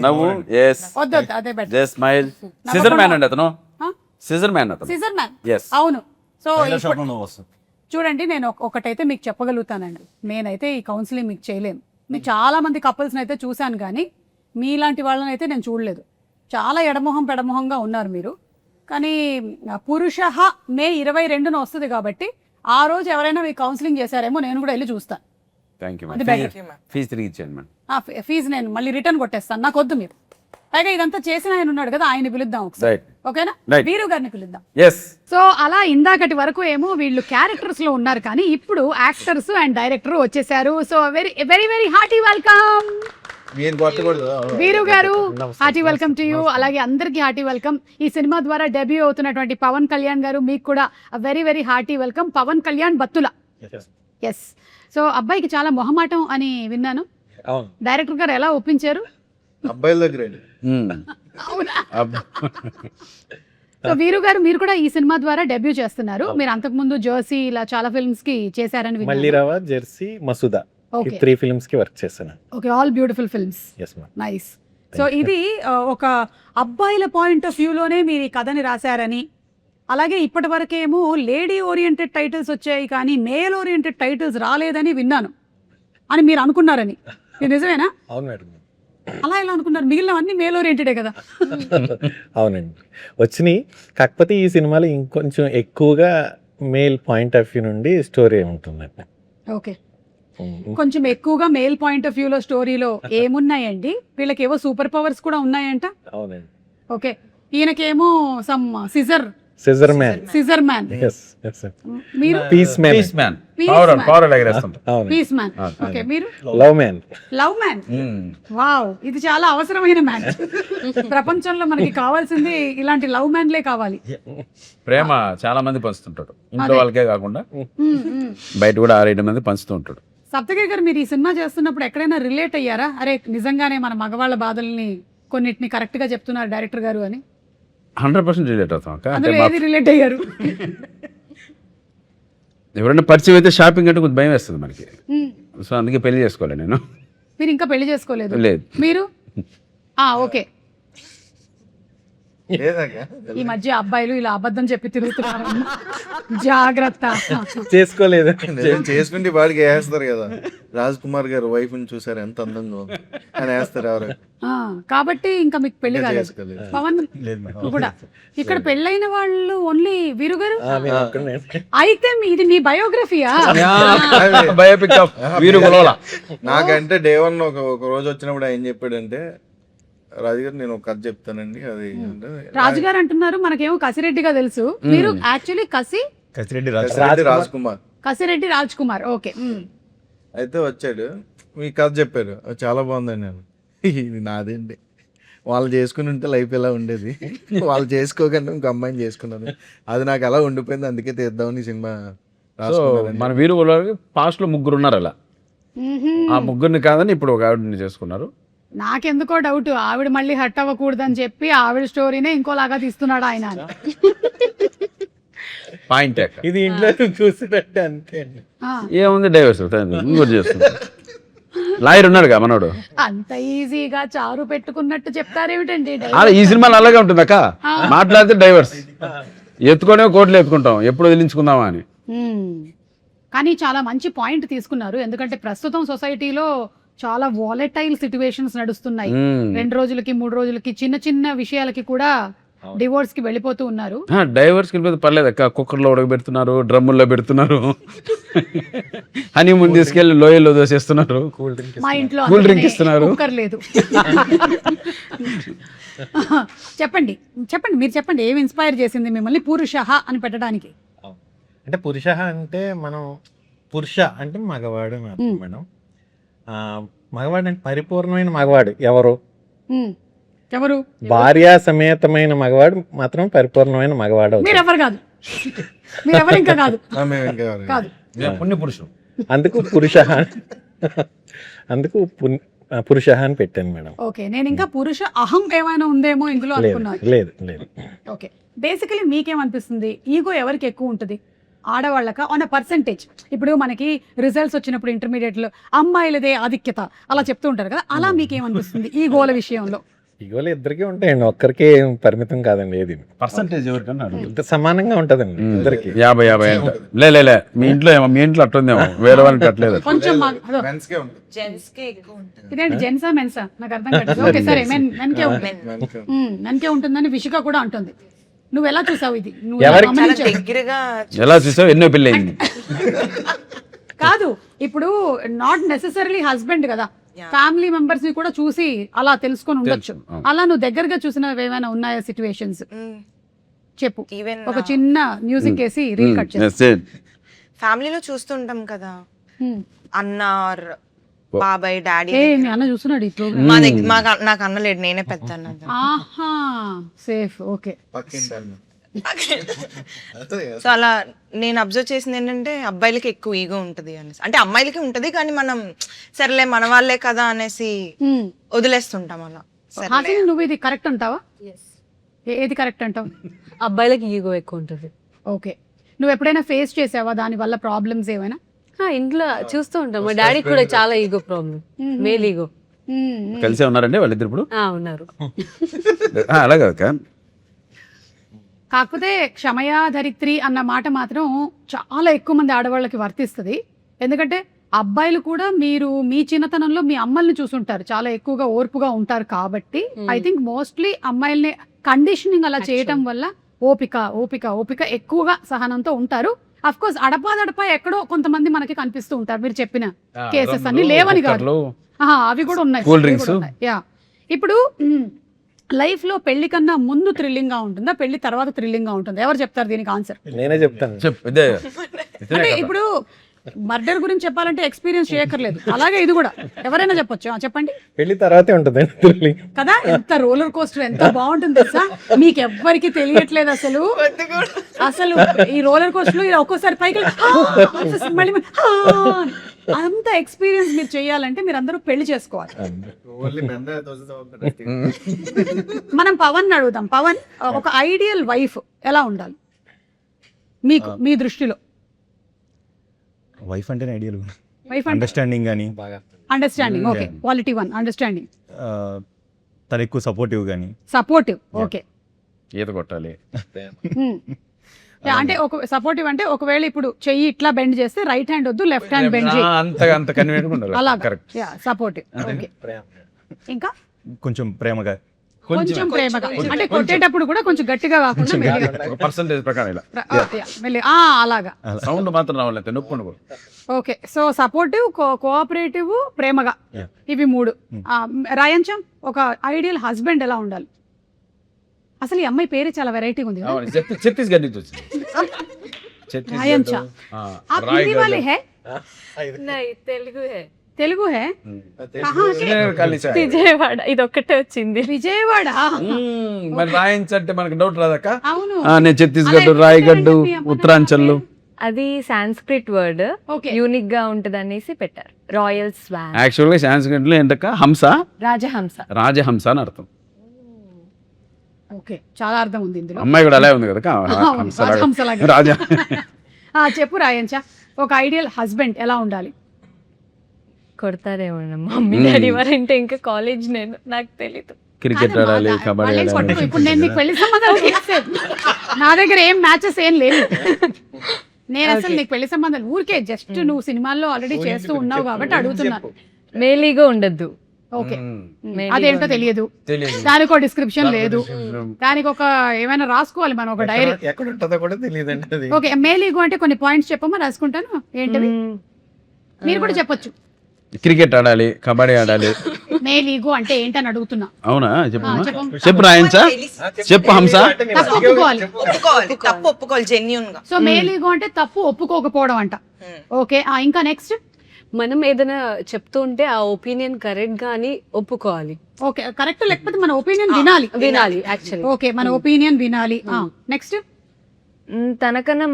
నవ్వు. ఎస్, వద్దు వద్దు, అదే better. Just smile. Scissor man అండి అతను, సిజర్ మ్యాన్ అతను. Scissor man. Yes. అవును. సో షాప్ లో వస్తుంది. చూడండి, నేను ఒకటైతే మీకు చెప్పగలుగుతానండి, నేనైతే ఈ కౌన్సిలింగ్ మీకు చేయలేను. మీకు చాలా మంది కపుల్స్ని అయితే చూశాను, కానీ మీలాంటి వాళ్ళని అయితే నేను చూడలేదు. చాలా ఎడమొహం పెడమొహంగా ఉన్నారు మీరు. కానీ పురుష మే 22న వస్తుంది కాబట్టి ఆ రోజు ఎవరైనా మీకు కౌన్సిలింగ్ చేశారేమో నేను కూడా వెళ్ళి చూస్తాను. థ్యాంక్ యూ అది మేడం. better. ఫీజు తిరిగి ఇచ్చేయండి మేడం. ఫీజు నేను మళ్ళీ రిటర్న్ కొట్టేస్తాను, నాకు వద్దు మీరు. పైగా ఇదంతా చేసిన ఆయన ఉన్నాడు కదా, ఆయన పిలుద్దాం ఒకసారి. రైట్. ఓకేనా? Right. వీరు గారిని పిలుద్దాం. ఎస్. సో అలా ఇందాకటి వరకు ఏమో వీళ్ళు క్యారెక్టర్స్ లో ఉన్నారు, కానీ ఇప్పుడు యాక్టర్స్ అండ్ డైరెక్టర్ వచ్చేసారు. So very very very hearty welcome వీరు గారు, హార్టీ వెల్కమ్ టు యూ. అలాగే అందరికీ హార్టీ వెల్కమ్. ఈ సినిమా ద్వారా డెబ్యూ అవుతున్నటువంటి పవన్ కళ్యాణ్ గారు, మీకు కూడా వెరీ వెరీ హార్టీ వెల్కమ్. పవన్ కళ్యాణ్ బత్తుల. ఎస్. సో అబ్బాయికి చాలా మొహమాటం అని విన్నాను, డైరెక్టర్ గారు ఎలా ఒప్పించారు? అబ్బాయిల దగ్గర అవునా? సో వీరు గారు, మీరు కూడా ఈ సినిమా ద్వారా డెబ్యూ చేస్తున్నారు. మీరు అంతకుముందు జెర్సీ ఇలా చాలా ఫిల్మ్స్ కి చేశారని విన్నాను. మల్లిరావా, జెర్సీ, మసూదా, ఈ 3 films కి వర్క్ చేశాను. Okay, all beautiful films. Yes ma'am. Nice. So ఇది ఒక అబ్బాయిల పాయింట్ ఆఫ్ వ్యూలోనే మీరు ఈ కథని రాశారని, అలాగే ఇప్పటి వరకేమో లేడీ ఓరియంటెడ్ టైటిల్స్ వచ్చాయి కానీ మేల్ ఓరియంటెడ్ టైటిల్స్ రాలేదని విన్నాను అని మీరు అనుకున్నారని, ఇది నిజమేనా? అవును మేడం. అలా ఎలా అనుకున్నారు? మిగిలినవన్నీ మేల్ ఓరియంటెడే కదా. అవునండి, వచ్చినాయి. కాకపోతే ఈ సినిమాలో ఇంకొంచెం ఎక్కువగా మేల్ పాయింట్ ఆఫ్ వ్యూ నుండి స్టోరీ ఉంటుందండి. ఓకే, కొంచెం ఎక్కువగా మేల్ పాయింట్ ఆఫ్ వ్యూలో స్టోరీలో ఏమున్నాయండి? వీళ్ళకి ఏవో సూపర్ పవర్స్ కూడా ఉన్నాయంట. అవునండి. ఓకే, ఈయనకేమో some scissor man. Scissor man. Yes, yes sir. మీరు peace man. Peace man. Peace power man. Power ఎగరేస్తుంటారు. అవును. Peace man. ఓకే, మీరు love man. Love man. Wow, ఇది చాలా అవసరమైన మ్యాన్. ప్రపంచంలో మనకి కావాల్సింది ఇలాంటి లవ్ మ్యాన్లే కావాలి. ప్రేమ చాలా మంది పంచుతుంటాడు, ఇంట్లో వాళ్ళకే కాకుండా బయట కూడా 6-7 మంది పంచుతూ ఉంటాడు. సప్తగిరి గారు మీరు ఈ సినిమా చేస్తున్నప్పుడు ఎక్కడైనా రిలేట్ అయ్యారా? అరే నిజంగానే మన మగవాళ్ళ బాధల్ని కొన్నిటిని కరెక్ట్ గా చెప్తున్నారు డైరెక్టర్ గారు అని. 100% రిలేట్ అవుతాం అక్క. అంటే అందులో ఏది రిలేట్ అయ్యారు? ఎవరైనా పరిచయం అయితే షాపింగ్ అంటే కొంచెం భయం వేస్తుంది మనకి. సో అందుకే పెళ్లి చేసుకోవాలి నేను. మీరు ఇంకా పెళ్లి చేసుకోలేదు? లేదు. మీరు ఓకే. లేదాక ఈ మధ్య అబ్బాయిలు ఇలా అబద్ధం చెప్పి తిరుగుతున్నారు, జాగ్రత్త. చేసుకోలేదు. నేను చేసుకుంటే వాడికి వేస్తారు కదా. రాజ్ కుమార్ గారు వైఫ్ ని చూసారు ఎంత అందంగా ఉంది అని వేస్తారు ఎవరు. కాబట్టి ఇంకా మీకు పెళ్లి కాలేదు. చేసుకోలేదు. పవన్ లేదు మేడం. నువ్వు కూడా ఇక్కడ పెళ్ళైన వాళ్ళు ఓన్లీ వీరు గారు. నేను ఒక్కనే. అయితే ఇది మీ బయోగ్రఫీయా? బయోపిక్ ఆఫ్ వీరు గొలవల. నాకంటే డే 1 ఒక రోజు వచ్చినప్పుడు ఆయన చెప్పాడంటే, రాజుగారు నేను ఒక కథ చెప్తానండి అది అంటే, రాజుగారు అంటున్నారు, మనకేమో కసిరెడ్డిగా తెలుసు. మీరు యాక్చువల్లీ కసిరెడ్డి రాజ్ కుమార్. కసిరెడ్డి రాజ్ కుమార్. ఓకే. అయితే వచ్చాడు, మీ కథ చెప్పారు, అది చాలా బాగుందండి. నేను ఇది నాదేంటి, వాళ్ళు చేసుకుని ఉంటే లైఫ్ ఎలా ఉండేది, వాళ్ళు చేసుకోకుండా ఇంకో అమ్మాయిని చేసుకున్నాను, అది నాకు అలా ఉండిపోయింది, అందుకే తీద్దామని ఈ సినిమా సో రాసుకున్నానండి. మన వీరు గొలవలకి పాస్ట్ లో 3 ఉన్నారు అలా. ఆ 3 కాదని ఇప్పుడు ఒక ఆవిడని చేసుకున్నారు. నాకెందుకో డౌట్, ఆవిడ మళ్ళీ హట్ అవ్వకూడదని చెప్పి ఆవిడ స్టోరీనే ఇంకోలాగా తీస్తున్నాడు ఆయన. పాయింట్ ఇది ఇంట్లో చూసినట్టే అంతే అండి. ఏముంది, డైవర్స్ ఇంకోటి చేస్తున్నారు. లాయర్ ఉన్నాడుగా మనోడు. అంత ఈజీగా చారు పెట్టుకున్నట్టు చెప్తారేమిటండి? అలా ఈ సినిమాలో అలాగే ఉంటుంది అక్క. మాట్లాడితే డైవర్స్, ఎత్తుకొనే కోర్టులో ఎత్తుకుంటాం, ఎప్పుడు వదిలించుకుందామా అని. కానీ చాలా మంచి పాయింట్ తీసుకున్నారు. ఎందుకంటే ప్రస్తుతం సొసైటీలో చాలా వాలటైల్ సిచ్యువేషన్స్ నడుస్తున్నాయి. 2 రోజులకి 3 రోజులకి చిన్న చిన్న విషయాలకి కూడా డివోర్స్ కి వెళ్ళిపోతూ ఉన్నారు. డైవర్స్ కి వెళ్ళిపోతే పర్లేదు అక్క, కుక్కర్లో ఉడకబెడుతున్నారు, డ్రమ్ముల్లో పెడుతున్నారు, హనీమూన్ తీసుకెళ్లి లోయల్లో దోసేస్తున్నారు, మా ఇంట్లో కూల్ డ్రింక్ ఇస్తున్నారు. కుక్కర్ లేదు. చెప్పండి చెప్పండి, మీరు చెప్పండి, ఏమి ఇన్స్పైర్ చేసింది మిమ్మల్ని పురుషః అని పెట్టడానికి? అంటే పురుష అంటే మనం పురుష అంటే మగవాడు అని అర్థం మేడం. మగవాడు అంటే పరిపూర్ణమైన మగవాడు ఎవరు? ఎవరు? భార్యా సమేతమైన మగవాడు మాత్రం పరిపూర్ణమైన మగవాడు. మీరెవరు కాదు, మీరెవరు ఇంకా కాదు, మేము ఇంకా ఎవరు? కాదు. పుణ్య పురుషుడు. అందుకు పురుష అందుకు పురుష అని పెట్టాను మేడం. ఓకే, నేను ఇంకా పురుష అహం ఏమైనా ఉందేమో ఇందులో లేదు అనుకున్నాను. లేదు లేదు. ఓకే, బేసికలీ మీకేమనిపిస్తుంది, ఈగో ఎవరికి ఎక్కువ ఉంటుంది, ఆడవాళ్ళక ఆన్ అ పర్సెంటేజ్? ఇప్పుడు మనకి రిజల్ట్స్ వచ్చినప్పుడు ఇంటర్మీడియట్లో అమ్మాయిలదే ఆధిక్యత అలా చెప్తూ ఉంటారు కదా, అలా మీకేమనిపిస్తుంది ఈ గోల విషయంలో? ఈగోలు ఇద్దరికీ ఉంటాయండి, ఒక్కరికే పరిమితం కాదండి. ఏది పర్సెంటేజ్ ఎవరికన్నా ఇంత సమానంగా ఉంటదండి ఇద్దరికి. 50 అంటే లే మీ ఇంట్లో అట్టుందేమో, వేరే వాళ్ళకి అట్లేదు. కొంచెం Men's కే ఉంటుంది. జెంట్స్ కే ఎక్కువ ఉంటుంది. ఇదేంటి జెంట్సా మెన్సా నాకు అర్థం కాదు. ఓకే సరే, మెన్కే ఉంటుంది, Men's కే. మెన్కే ఉంటుందని విషిక కూడా అంటుంది. నువ్వు ఎలా చూసావు ఇది? నువ్వు ఎవరికి? చాలా గమనించావా? దగ్గరగా ఎలా చూసావు, ఎన్నో పెళ్ళి అయింది. కాదు, ఇప్పుడు నాట్ నెసెసరీలీ హస్బెండ్ కదా, ఫ్యామిలీ మెంబర్స్ ని కూడా చూసి అలా తెలుసుకొని ఉండొచ్చు. అలా నువ్వు దగ్గరగా చూసినవి ఏమైనా ఉన్నాయా సిచ్యువేషన్స్? చెప్పు. ఈవెన్ ఒక చిన్న మ్యూజిక్ వేసి రీల్ కట్ చేసి. ఫ్యామిలీలో చూస్తుంటాం కదా, అన్న or బాబాయ్ డాడీ. మీ అన్న చూస్తున్నాడు ఈ ప్రోగ్రామ్? మా దగ్గర నాకు అన్న లేడు, నేనే పెద్ద అన్న. ఆహా, సేఫ్. ఓకే. పక్కింటి అన్న. సో అలా నేను అబ్జర్వ్ చేసింది ఏంటంటే అబ్బాయిలకి ఎక్కువ ఈగో ఉంటది అనేసి. అంటే అమ్మాయిలకి ఉంటది కానీ మనం సరేలే మన వాళ్ళే కదా అనేసి వదిలేస్తుంటాం అలా. హాసిని, నువ్వు ఇది కరెక్ట్ అంటావా? ఏది కరెక్ట్ అంటావు? అబ్బాయిలకి ఈగో ఎక్కువ ఉంటుంది. ఓకే, నువ్వు ఎప్పుడైనా ఫేస్ చేసావా దాని వల్ల ప్రాబ్లమ్స్ ఏమైనా? ఇంట్లో చూస్తూ ఉంటాం, మా డాడీ కూడా చాలా ఈగో ప్రాబ్లం, మేల్ ఈగో. కలిసే ఉన్నారండి వాళ్ళిద్దరు ఇప్పుడు? ఉన్నారు. అలా కాదు, కాకపోతే క్షమయా ధరిత్రి అన్న మాట మాత్రం చాలా ఎక్కువ మంది ఆడవాళ్ళకి వర్తిస్తుంది. ఎందుకంటే అబ్బాయిలు కూడా మీరు మీ చిన్నతనంలో మీ అమ్మల్ని చూసుంటారు, చాలా ఎక్కువగా ఓర్పుగా ఉంటారు. కాబట్టి ఐ థింక్ మోస్ట్లీ అమ్మాయిల్ని కండిషనింగ్ అలా చేయటం వల్ల ఓపిక ఓపిక ఓపిక ఎక్కువగా సహనంతో ఉంటారు. అఫ్ కోర్స్ అడపా ఎక్కడో కొంతమంది మనకి కనిపిస్తూ ఉంటారు. మీరు చెప్పిన కేసెస్ అన్ని లేవని కాదు, అవి కూడా ఉన్నాయి. Cool drinks. యా, ఇప్పుడు లైఫ్ లో పెళ్లి కన్నా ముందు థ్రిల్లింగ్ గా ఉంటుందా, పెళ్లి తర్వాత థ్రిల్లింగ్ గా ఉంటుందా? ఎవరు చెప్తారు దీనికి ఆన్సర్? నేనే చెప్తాను. అంటే ఇప్పుడు మర్డర్ గురించి చెప్పాలంటే ఎక్స్పీరియన్స్ చేయక్కర్లేదు, అలాగే ఇది కూడా ఎవరైనా చెప్పొచ్చు. చెప్పండి. పెళ్లి తర్వాతే ఉంటుంది కదా, ఎంత రోలర్ కోస్టర్, ఎంత బాగుంటుంది తెలుసా? మీకు ఎవ్వరికి తెలియట్లేదు అసలు. అసలు ఈ రోలర్ కోస్టర్ లో ఇలా ఒక్కోసారి పైకి మళ్ళీ అంత ఎక్స్పీరియన్స్ మీరు చేయాలంటే మీరు అందరూ పెళ్లి చేసుకోవాలి. మనం పవన్ అడుగుదాం. పవన్, ఒక ఐడియల్ వైఫ్ ఎలా ఉండాలి మీకు మీ దృష్టిలో? వైఫ్ అంటేనే ఐడియల్ వైఫ్ అండర్స్టాండింగ్ కానీ అండర్స్టాండింగ్, ఓకే. క్వాలిటీ 1 అండర్స్టాండింగ్, తను ఎక్కువ సపోర్టివ్ కానీ సపోర్టివ్, ఓకే. ఈత కొట్టాలి. అంటే ఒక సపోర్టివ్ అంటే ఒకవేళ ఇప్పుడు చెయ్యి ఇట్లా బెండ్ చేస్తే రైట్ హ్యాండ్ వద్దు, లెఫ్ట్ హ్యాండ్ బెండ్ చేయి, అంత కన్వీనియంట్ ఉండాలి. అలా కరెక్ట్. Supportive, okay. ఇంకా కొంచెం ప్రేమగా కొంచెం ప్రేమగా, అంటే కొట్టేటప్పుడు కూడా కొంచెం గట్టిగా కాకుండా మెల్లిగా. ఒక పర్సంటేజ్ ప్రకారం ఇలా అలాగా సౌండ్ మాత్రం రావాలి, నొప్పి ఉండకూడదు. ఓకే. సో సపోర్టివ్, కోఆపరేటివ్, ప్రేమగా, ఇవి 3. రాయంచం, ఒక ఐడియల్ హస్బెండ్ ఎలా ఉండాలి? అసలు ఈ అమ్మాయి పేరు చాలా వెరైటీగా ఉంది కదా. ఛత్తీస్గఢ్ నుంచి వచ్చింది. రాయంచా, आप हिंदी वाले हैं? नहीं, తెలుగు హే. తెలుగు है? कहाँ से? విజయవాడ, ఇది ఒక్కటే వచ్చింది. విజయవాడ. మరి రాయించ అంటే మనకు డౌట్ రాదక్క. అవును. నేను ఛత్తీస్గఢ్, రాయగఢ్, ఉత్తరాంచల్. అది సాంస్క్రిట్ వర్డ్, ఓకే. యూనిక్ గా ఉంటది అనేసి పెట్టారు. రాయల్ స్వాన్, యాక్చువల్ గా సాంస్క్రిట్ లో ఏంటక్క హంస, రాజహంస. రాజహంస అని అర్థం. ఓకే, చాలా అర్థం ఉంది ఇందులో. అమ్మాయి కూడా అలాగే ఉంది కదా, అవును, రాజహంసలాగా. రాజా. చెప్పు రాయంచా, ఒక ఐడియల్ హస్బెండ్ ఎలా ఉండాలి? కొడతారేమో మమ్మీ డాడీ వారంటే, ఇంకా కాలేజ్ నేను, నాకు తెలీదు. క్రికెట్ ఆడాలి, కబడ్డీ వాళ్ళేం ఆడాలి. కొట్టరు. ఇప్పుడు నేను నీకు పెళ్లి సంబంధాలు చేసేది. నా దగ్గర ఏం మ్యాచెస్ ఏం లేవు. నేను అసలు నీకు పెళ్లి సంబంధాలు ఊరికే జస్ట్ నువ్వు సినిమాల్లో ఆల్రెడీ చేస్తూ ఉన్నావు కాబట్టి అడుగుతున్నాను. మేలీగా ఉండద్దు. ఓకే, అదేంటో తెలియదు, దానికి ఒక డిస్క్రిప్షన్ లేదు, దానికి ఒక ఏమైనా రాసుకోవాలి మనం, ఒక డైరీ. ఎక్కడ ఉంటుందో కూడా తెలియదండి అది. ఓకే, మేలీగో అంటే కొన్ని పాయింట్స్ చెప్పమా, రాసుకుంటాను. ఏంటది? మీరు కూడా చెప్పొచ్చు. క్రికెట్ ఆడాలి, కబడ్డీ ఆడాలి. మేలీగో అంటే ఏంటని అడుగుతున్నా. అవునా, చెప్పు చెప్పు. చెప్పు రాయించా, చెప్పు హంస. తప్పు ఒప్పుకోవాలి. తప్పు ఒప్పుకోవాలి జెన్యూన్ గా. సో మేలీగో అంటే తప్పు ఒప్పుకోకపోవడం అంట. ఓకే, ఇంకా నెక్స్ట్. మనం ఏదైనా చెప్తూ ఉంటే ఆ ఒపీనియన్ కరెక్ట్ గా అని ఒప్పుకోవాలి. ఓకే, కరెక్ట్, లేకపోతే మన ఒపీనియన్ వినాలి. యాక్చువల్లీ ఓకే, మన ఒపీనియన్ వినాలి. నెక్స్ట్. తనకన్నా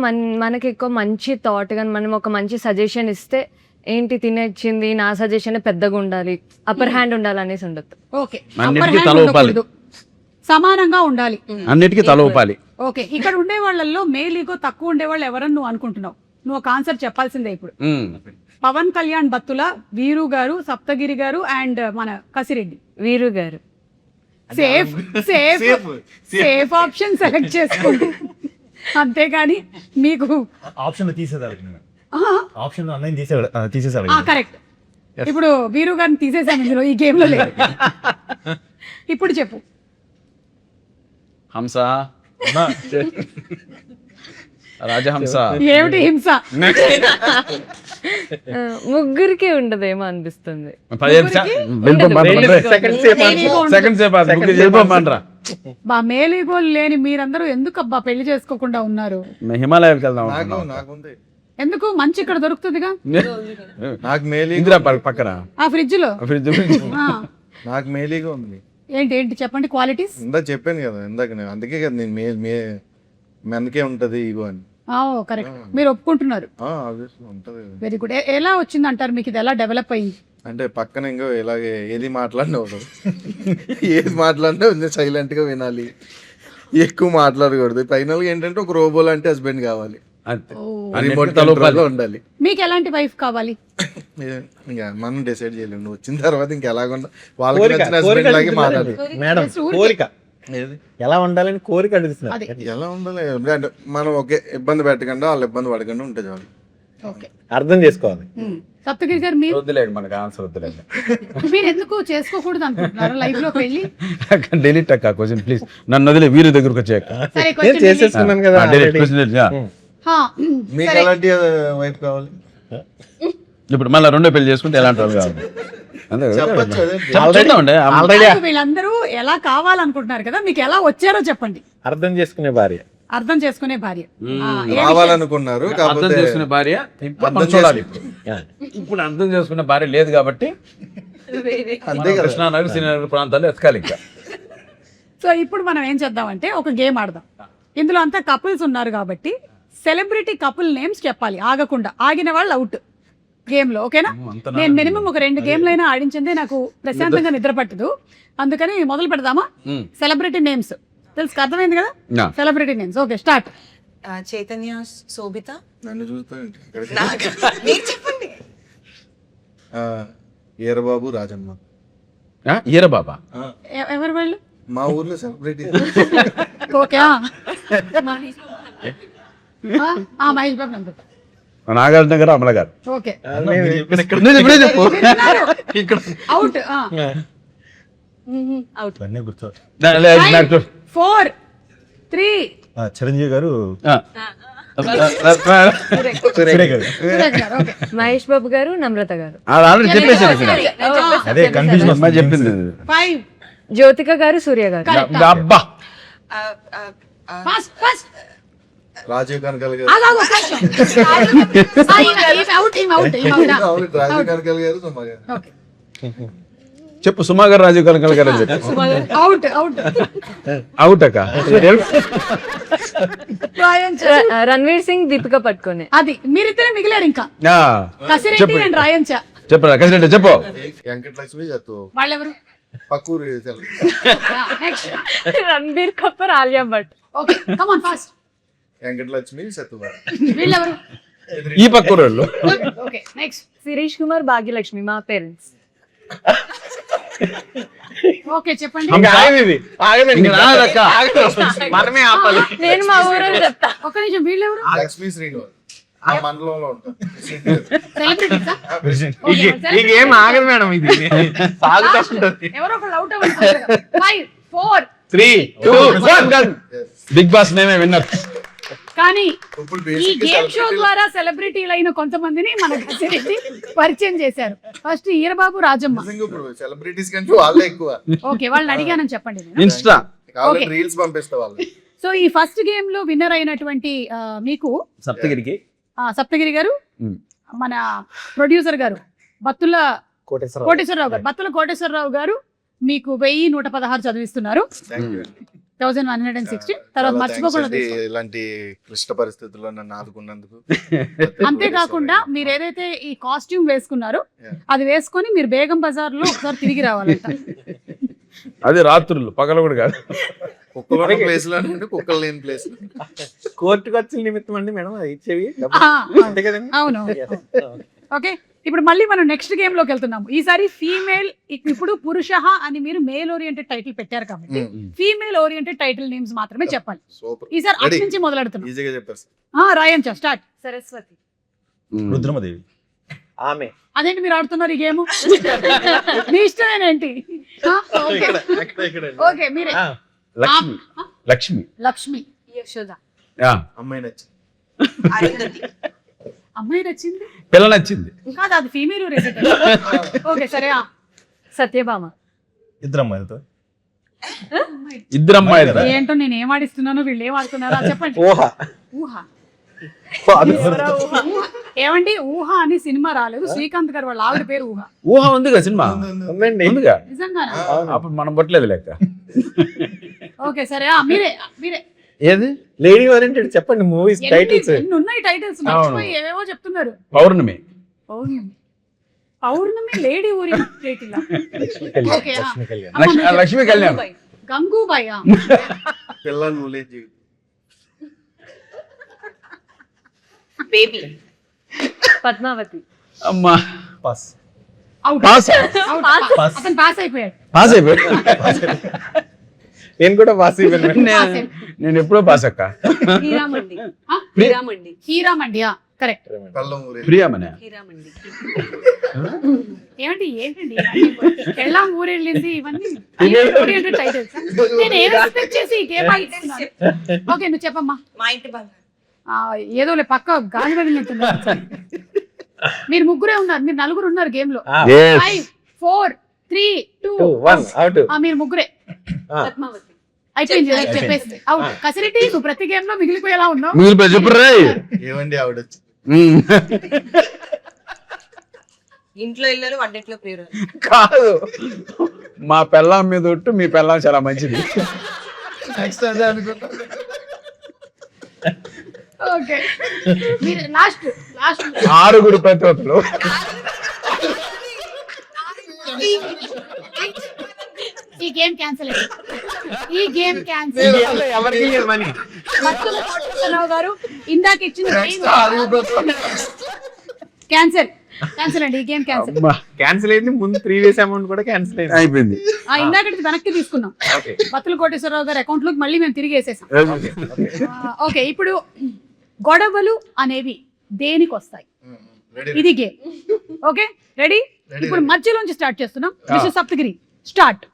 మనకి ఎక్కువ మంచి థాట్ కానీ మనం ఒక మంచి సజెషన్ ఇస్తే, ఏంటి తినేచ్చింది, నా సజెషన్ పెద్దగా ఉండాలి, అప్పర్ హ్యాండ్ ఉండాలి అనేసి ఉండదు. ఓకే, అన్నిటికీ తల ఊపాలి, సమానంగా ఉండాలి, అన్నిటికీ తల ఊపాలి. ఓకే, ఇక్కడ ఉండే వాళ్ళల్లో మేలీగో తక్కువ ఉండే వాళ్ళు ఎవరని నువ్వు అనుకుంటున్నావు? నువ్వు ఒక ఆన్సర్ చెప్పాల్సిందే ఇప్పుడు. పవన్ కళ్యాణ్ బత్తుల, వీరు గారు, సప్తగిరి గారు అండ్ మన కసిరెడ్డి. వీరు గారు. Safe safe safe option select చేసుకోండి, అంతేగాని మీకు ఆప్షన్ తీసేదాన్ని, ఆప్షన్ అన్నయ్య తీసేసాడు. కరెక్ట్. ఇప్పుడు వీరు గారిని తీసేసాము ఇందులో, ఈ గేమ్ లో లేదు. ఇప్పుడు చెప్పు హంస, రాజహంస. ఏమిటి హింస? ముగ్గురికి ఉండదేమో అనిపిస్తుంది. మేలీగోల్ లేని మీరందరూ ఎందుకు అబ్బా పెళ్లి చేసుకోకుండా ఉన్నారు? హిమాలయాలకు వెళ్దాం. నాకుంది. ఎందుకు? మంచి ఇక్కడ దొరుకుతుందిగా. నాకు మేలీ పక్కన ఆ ఫ్రిడ్జ్ లో. నాకు మేలీగా ఉంది. ఏంటి ఏంటి చెప్పండి క్వాలిటీస్. ఇందాక చెప్పాను కదా, ఇందాక నేను అందుకే కదా నేను మనకే ఉంటది ఇగో అని. కరెక్ట్, మీరు ఒప్పుకుంటున్నారు. ఉంటది. Very good. ఎలా వచ్చింది అంటారు మీకు? ఇది ఎలా డెవలప్ అయ్యింది? అంటే పక్కన ఇంకో ఇలాగే ఏది మాట్లాడినా ఏది మాట్లాడినా సైలెంట్ గా వినాలి, ఎక్కువ మాట్లాడకూడదు. ఫైనల్ గా ఏంటంటే ఒక రోబో లాంటి హస్బెండ్ కావాలి, రిమోట్ కంట్రోల్లో ఉండాలి. మీకు ఎలాంటి వైఫ్ కావాలి? ఇంకా మనం డిసైడ్ చేయలేము, నువ్వు వచ్చిన తర్వాత ఇంకెలాగుండా వాళ్ళకి నచ్చిన హస్బెండ్ లాగే మాట్లాడాలి. మేడం కోరిక ఎలా ఉండాలని కోరిక అడుగుతున్నారు. ఎలా ఉండాలి అంటే మనం ఒకే ఇబ్బంది పెట్టకుండా వాళ్ళు ఇబ్బంది పడకుండా ఉంటే చాలు. అర్థం చేసుకోవాలి. సప్తగిరి గారు మీరు వద్దులేదు, మనకు ఆన్సర్ వద్దులేదు. మీరు ఎందుకు చేసుకోకూడదు అనుకుంటున్నారు లైఫ్ లో పెళ్లి? డెలీట్ అక్క క్వశ్చన్ ప్లీజ్, నన్ను వదిలే వీరి దగ్గరకు వచ్చాక సరే, నేను చేసేసుకున్నాను కదా. మీకు ఎలాంటి వైఫ్ కావాలి? ఇప్పుడు మళ్ళీ రెండో పెళ్లి చేసుకుంటే ఎలాంటి వాళ్ళు కావాలి? వీళ్ళందరూ ఎలా కావాలనుకుంటున్నారు కదా, మీకు ఎలా వచ్చారో చెప్పండి. అర్థం చేసుకునే భార్య. అర్థం చేసుకునే భార్య రావాలనుకున్నారు, అర్థం చేసుకునే భార్య చూడాలి. ఇప్పుడు అర్థం చేసుకునే భార్య లేదు కాబట్టి కృష్ణానగర్ శ్రీనగర్ ప్రాంతాల్లో ఎతకాలి ఇంకా. సో ఇప్పుడు మనం ఏం చేద్దామంటే ఒక గేమ్ ఆడదాం. ఇందులో అంతా కపుల్స్ ఉన్నారు కాబట్టి సెలబ్రిటీ కపుల్ నేమ్స్ చెప్పాలి ఆగకుండా. ఆగిన వాళ్ళు అవుట్. గేమ్ లో, ఓకేనా? నేను మినిమం ఒక 2 గేమ్లైనా ఆడించిందే నాకు ప్రశాంతంగా నిద్ర పట్టదు. అందుకని మొదలు పెడదామా? సెలబ్రిటీ నేమ్స్ తెలుసు, అర్థమైంది కదా? Celebrity names. Okay, start. Chaitanya, Sobhita. నన్ను చూస్తాను. మీరు చెప్పండి. ఈరబాబు, రాజమ్మ. ఈర బాబా ఎవరు వాళ్ళు? మా ఊర్లో సెలబ్రిటీ. ఓకే. మహేష్ బాబు నందు. నాగార్జున గారు, అమల గారు. ఓకే, చెప్పు. అవుట్. ఇవన్నీ గుర్తు. 4, 3. చిరంజీవి గారు, ఆ. సూర్య గారు. ఓకే, మహేష్ బాబు గారు, నమ్రత గారు. ఆల్రెడీ చెప్పేసారు. అదే కన్ఫ్యూజన్ అమ్మాయి చెప్పింది. 5. జ్యోతిక గారు, సూర్య గారు. అబ్బా ఫాస్ట్ ఫాస్ట్. రాజీవ్ కనకాల గారు. రాజీవ్ కనకాల గారు, సుమ గారు. చెప్పు. సుమా గారు, రాజీవ్ కనకాల గారు అని చెప్పు. Out out. అవుట్ అక్క. రణ్వీర్ సింగ్, దీపిక పట్టుకునే. అది మీరిద్దరే మిగిలారు ఇంకా. చెప్పు. కసిరెడ్డి అండ్ రాయంచ. చెప్పరా కసిరెడ్డి చెప్పు. వెంకటలక్ష్మి, జత్తు. వాళ్ళెవరు? పక్కూరు next. Ranbir Kapoor, Alia Bhatt. Okay, come on fast. Venkatalakshmi, సత్తుబారు. వీళ్ళెవరు? ఈ పక్క వాళ్ళు. Okay, next. శిరీష్ కుమార్, భాగ్యలక్ష్మి, మా పేరెంట్స్. ఓకే, చెప్పండి. మనమే ఆపాలి. నేను మా ఊరని చెప్తా. ఒక్క నిమిషం, వీళ్ళెవరు? లక్ష్మీ శ్రీనివాస్. ఆ మండలంలో ఉంటాం. సెలబ్రిటీసా? ఈ గేమ్ ఆగదు మేడం, ఇది సాగుతుంటది. ఎవరో ఒకళ్ళు అవుట్ అవ్వాలి. 5, 4. 3, 2, 1. బిగ్ బాస్ మేమే విన్నర్. కానీ ఇప్పుడు ఈ బేసిక్ గేమ్ షో ద్వారా సెలబ్రిటీలు అయిన కొంతమందిని మన కసిరెడ్డి పరిచయం చేశారు. ఫస్ట్ ఈరబాబు, రాజమ్మ. ఇప్పుడు సెలబ్రిటీస్ కంటే వాళ్ళే ఎక్కువ. ఓకే, వాళ్ళని అడిగానని చెప్పండి. నేను ఇన్స్టా కావాలంటే రీల్స్ పంపిస్తా వాళ్ళు. సో ఈ ఫస్ట్ గేమ్ లో విన్నర్ అయినటువంటి మీకు సప్తగిరికి సప్తగిరి గారు, మన ప్రొడ్యూసర్ గారు బత్తుల కోటేశ్వరరావు గారు, బత్తుల కోటేశ్వరరావు గారు మీకు 1116 చదివిస్తున్నారు. 1116. తర్వాత మర్చిపోకుండా తీసుకోండి. ఇలాంటి క్లిష్ట పరిస్థితుల్లో నన్ను ఆదుకున్నందుకు. అంతేకాకుండా మీరు ఏదైతే ఈ కాస్ట్యూమ్ వేసుకున్నారో అది వేసుకొని మీరు బేగం బజార్ లో ఒకసారి తిరిగి రావాలంట. అది రాత్రులు, పగలు కూడా కాదు. కుక్కలు ప్లేస్ లో కుక్కలు లేని ప్లేస్. కోర్టుకు వచ్చిన నిమిత్తం అండి మేడం అది ఇచ్చేవి. అంతే కదండి. అవును. ఓకే, ఇప్పుడు మళ్ళీ మనం నెక్స్ట్ గేమ్ లోకి వెళ్తున్నాము. ఈసారి ఫీమేల్. ఇప్పుడు పురుష అని మీరు మేల్ ఓరియంటెడ్ టైటిల్ పెట్టారు కాబట్టి ఫీమేల్ ఓరియంటెడ్ టైటిల్ నేమ్స్ మాత్రమే చెప్పాలి. ఈసారి అటు నుంచి మొదలెడుతున్నాం. ఈజీగా చెప్పారు. రాయంచ స్టార్ట్. సరస్వతి, రుద్రమదేవి. ఆమె. అదేంటి మీరు ఆడుతున్నారు ఈ గేమ్? మీ ఇష్టమేనేంటి? ఓకే, మీరే. లక్ష్మి. లక్ష్మి. లక్ష్మి. యశోద. అమ్మాయి నచ్చి. అమ్మాయి నచ్చింది, పిల్ల నచ్చింది కాదు అది ఫీమేల్ ఓరియంటెడ్. ఓకే, సరే. సత్యభామ. ఇద్దరు అమ్మాయిలతో. ఇద్దరు అమ్మాయిలు. ఏంటో నేను ఏం ఆడిస్తున్నానో వీళ్ళు ఏం ఆడుతున్నారో చెప్పండి. ఊహ. ఊహ. ఏమండి, ఊహ అని సినిమా రాలేదు. శ్రీకాంత్ గారు వాళ్ళ ఆవిడ పేరు ఊహ. ఊహ ఉందిగా సినిమా ఉందండి. ఉందిగా. నిజంగానా? అప్పుడు మనం పట్టలేదు లెక్క. ఓకే, సరే. మీరే మీరే ఏది లేడీ ఓరియంటెడ్ చెప్పండి మూవీస్ టైటిల్స్. ఎన్ని ఉన్నాయి టైటిల్స్? మర్చిపోయి ఏవేవో చెప్తున్నారు. Pournami. Pournami. Pournami lady oriented title. Okay. Lakshmi Kalyan. Gangubai. పిల్లలు నువ్వులే జీవితం. బేబీ. పద్మావతి. అమ్మా పాస్. అవుట్. పాస్. అతను పాస్ అయిపోయాడు. పాస్ అయిపోయాడు. నేను కూడా పాస్ అయిపోయాను. నేను ఎప్పుడో పాస్ అక్క. హీరామండి. ఆ? హీరామండి. హీరామండి. కరెక్ట్. కళ్ళం ఊరే. ప్రియామనే. హీరామండి. ఏమండి ఏంటండి ఎలా ఊరెళ్ళింది ఇవన్నీ ఓరియంటెడ్ టైటిల్స్? నేను ఏం ఎక్స్పెక్ట్ చేసి గేమ్ ఆడుతున్నాను. ఓకే, నువ్వు చెప్పమ్మా. మా ఇంటి బంగారం. ఏదోలే పక్క గాలి పడినట్టుంది. మీరు ముగ్గురే ఉన్నారు, మీరు నలుగురు ఉన్నారు గేమ్ లో. 5, 4, 3, 2, 1 అవుట్. మీరు ముగ్గురే. పద్మావతి. అయిపోయింది చెప్పేసి. అవును. కసిరెడ్డి, నువ్వు ప్రతి గేమ్ లో మిగిలిపోయేలా ఉన్నావు. మిగిలిపోయి చెప్పు రే. ఏమండి ఆవిడ వచ్చి. ఇంట్లో ఇల్లలు, వంటింట్లో ప్రియురాలు. కాదు, మా పెళ్ళాం మీద ఒట్టు, మీ పెళ్ళాం చాలా మంచిది. నెక్స్ట్ అదే అనుకుంటా. ఓకే మీరు లాస్ట్ 6 ప్రతివతులు. ఈ గేమ్ క్యాన్సిల్ ఈ గేమ్ క్యాన్సిల్ ఎవరికి లేదు మనీ. మత్తుల కోటేశ్వరరావు గారు ఇందాక ఇచ్చిన క్యాన్సిల్ అండి. ఈ గేమ్ క్యాన్సిల్. క్యాన్సిల్ అయింది, ముందు ప్రీవియస్ అమౌంట్ కూడా క్యాన్సిల్ అయింది. అయిపోయింది. ఇందాక వెనక్కి తీసుకున్నాం. మత్తుల కోటేశ్వరరావు గారి అకౌంట్ లోకి మళ్ళీ మేము తిరిగి వేసేసాం. ఓకే, ఇప్పుడు గొడవలు అనేవి దేనికి వస్తాయి? ఇది గేమ్. Okay ready? ఇప్పుడు మధ్యలోంచి స్టార్ట్ చేస్తున్నాం. Mister Saptagiri start.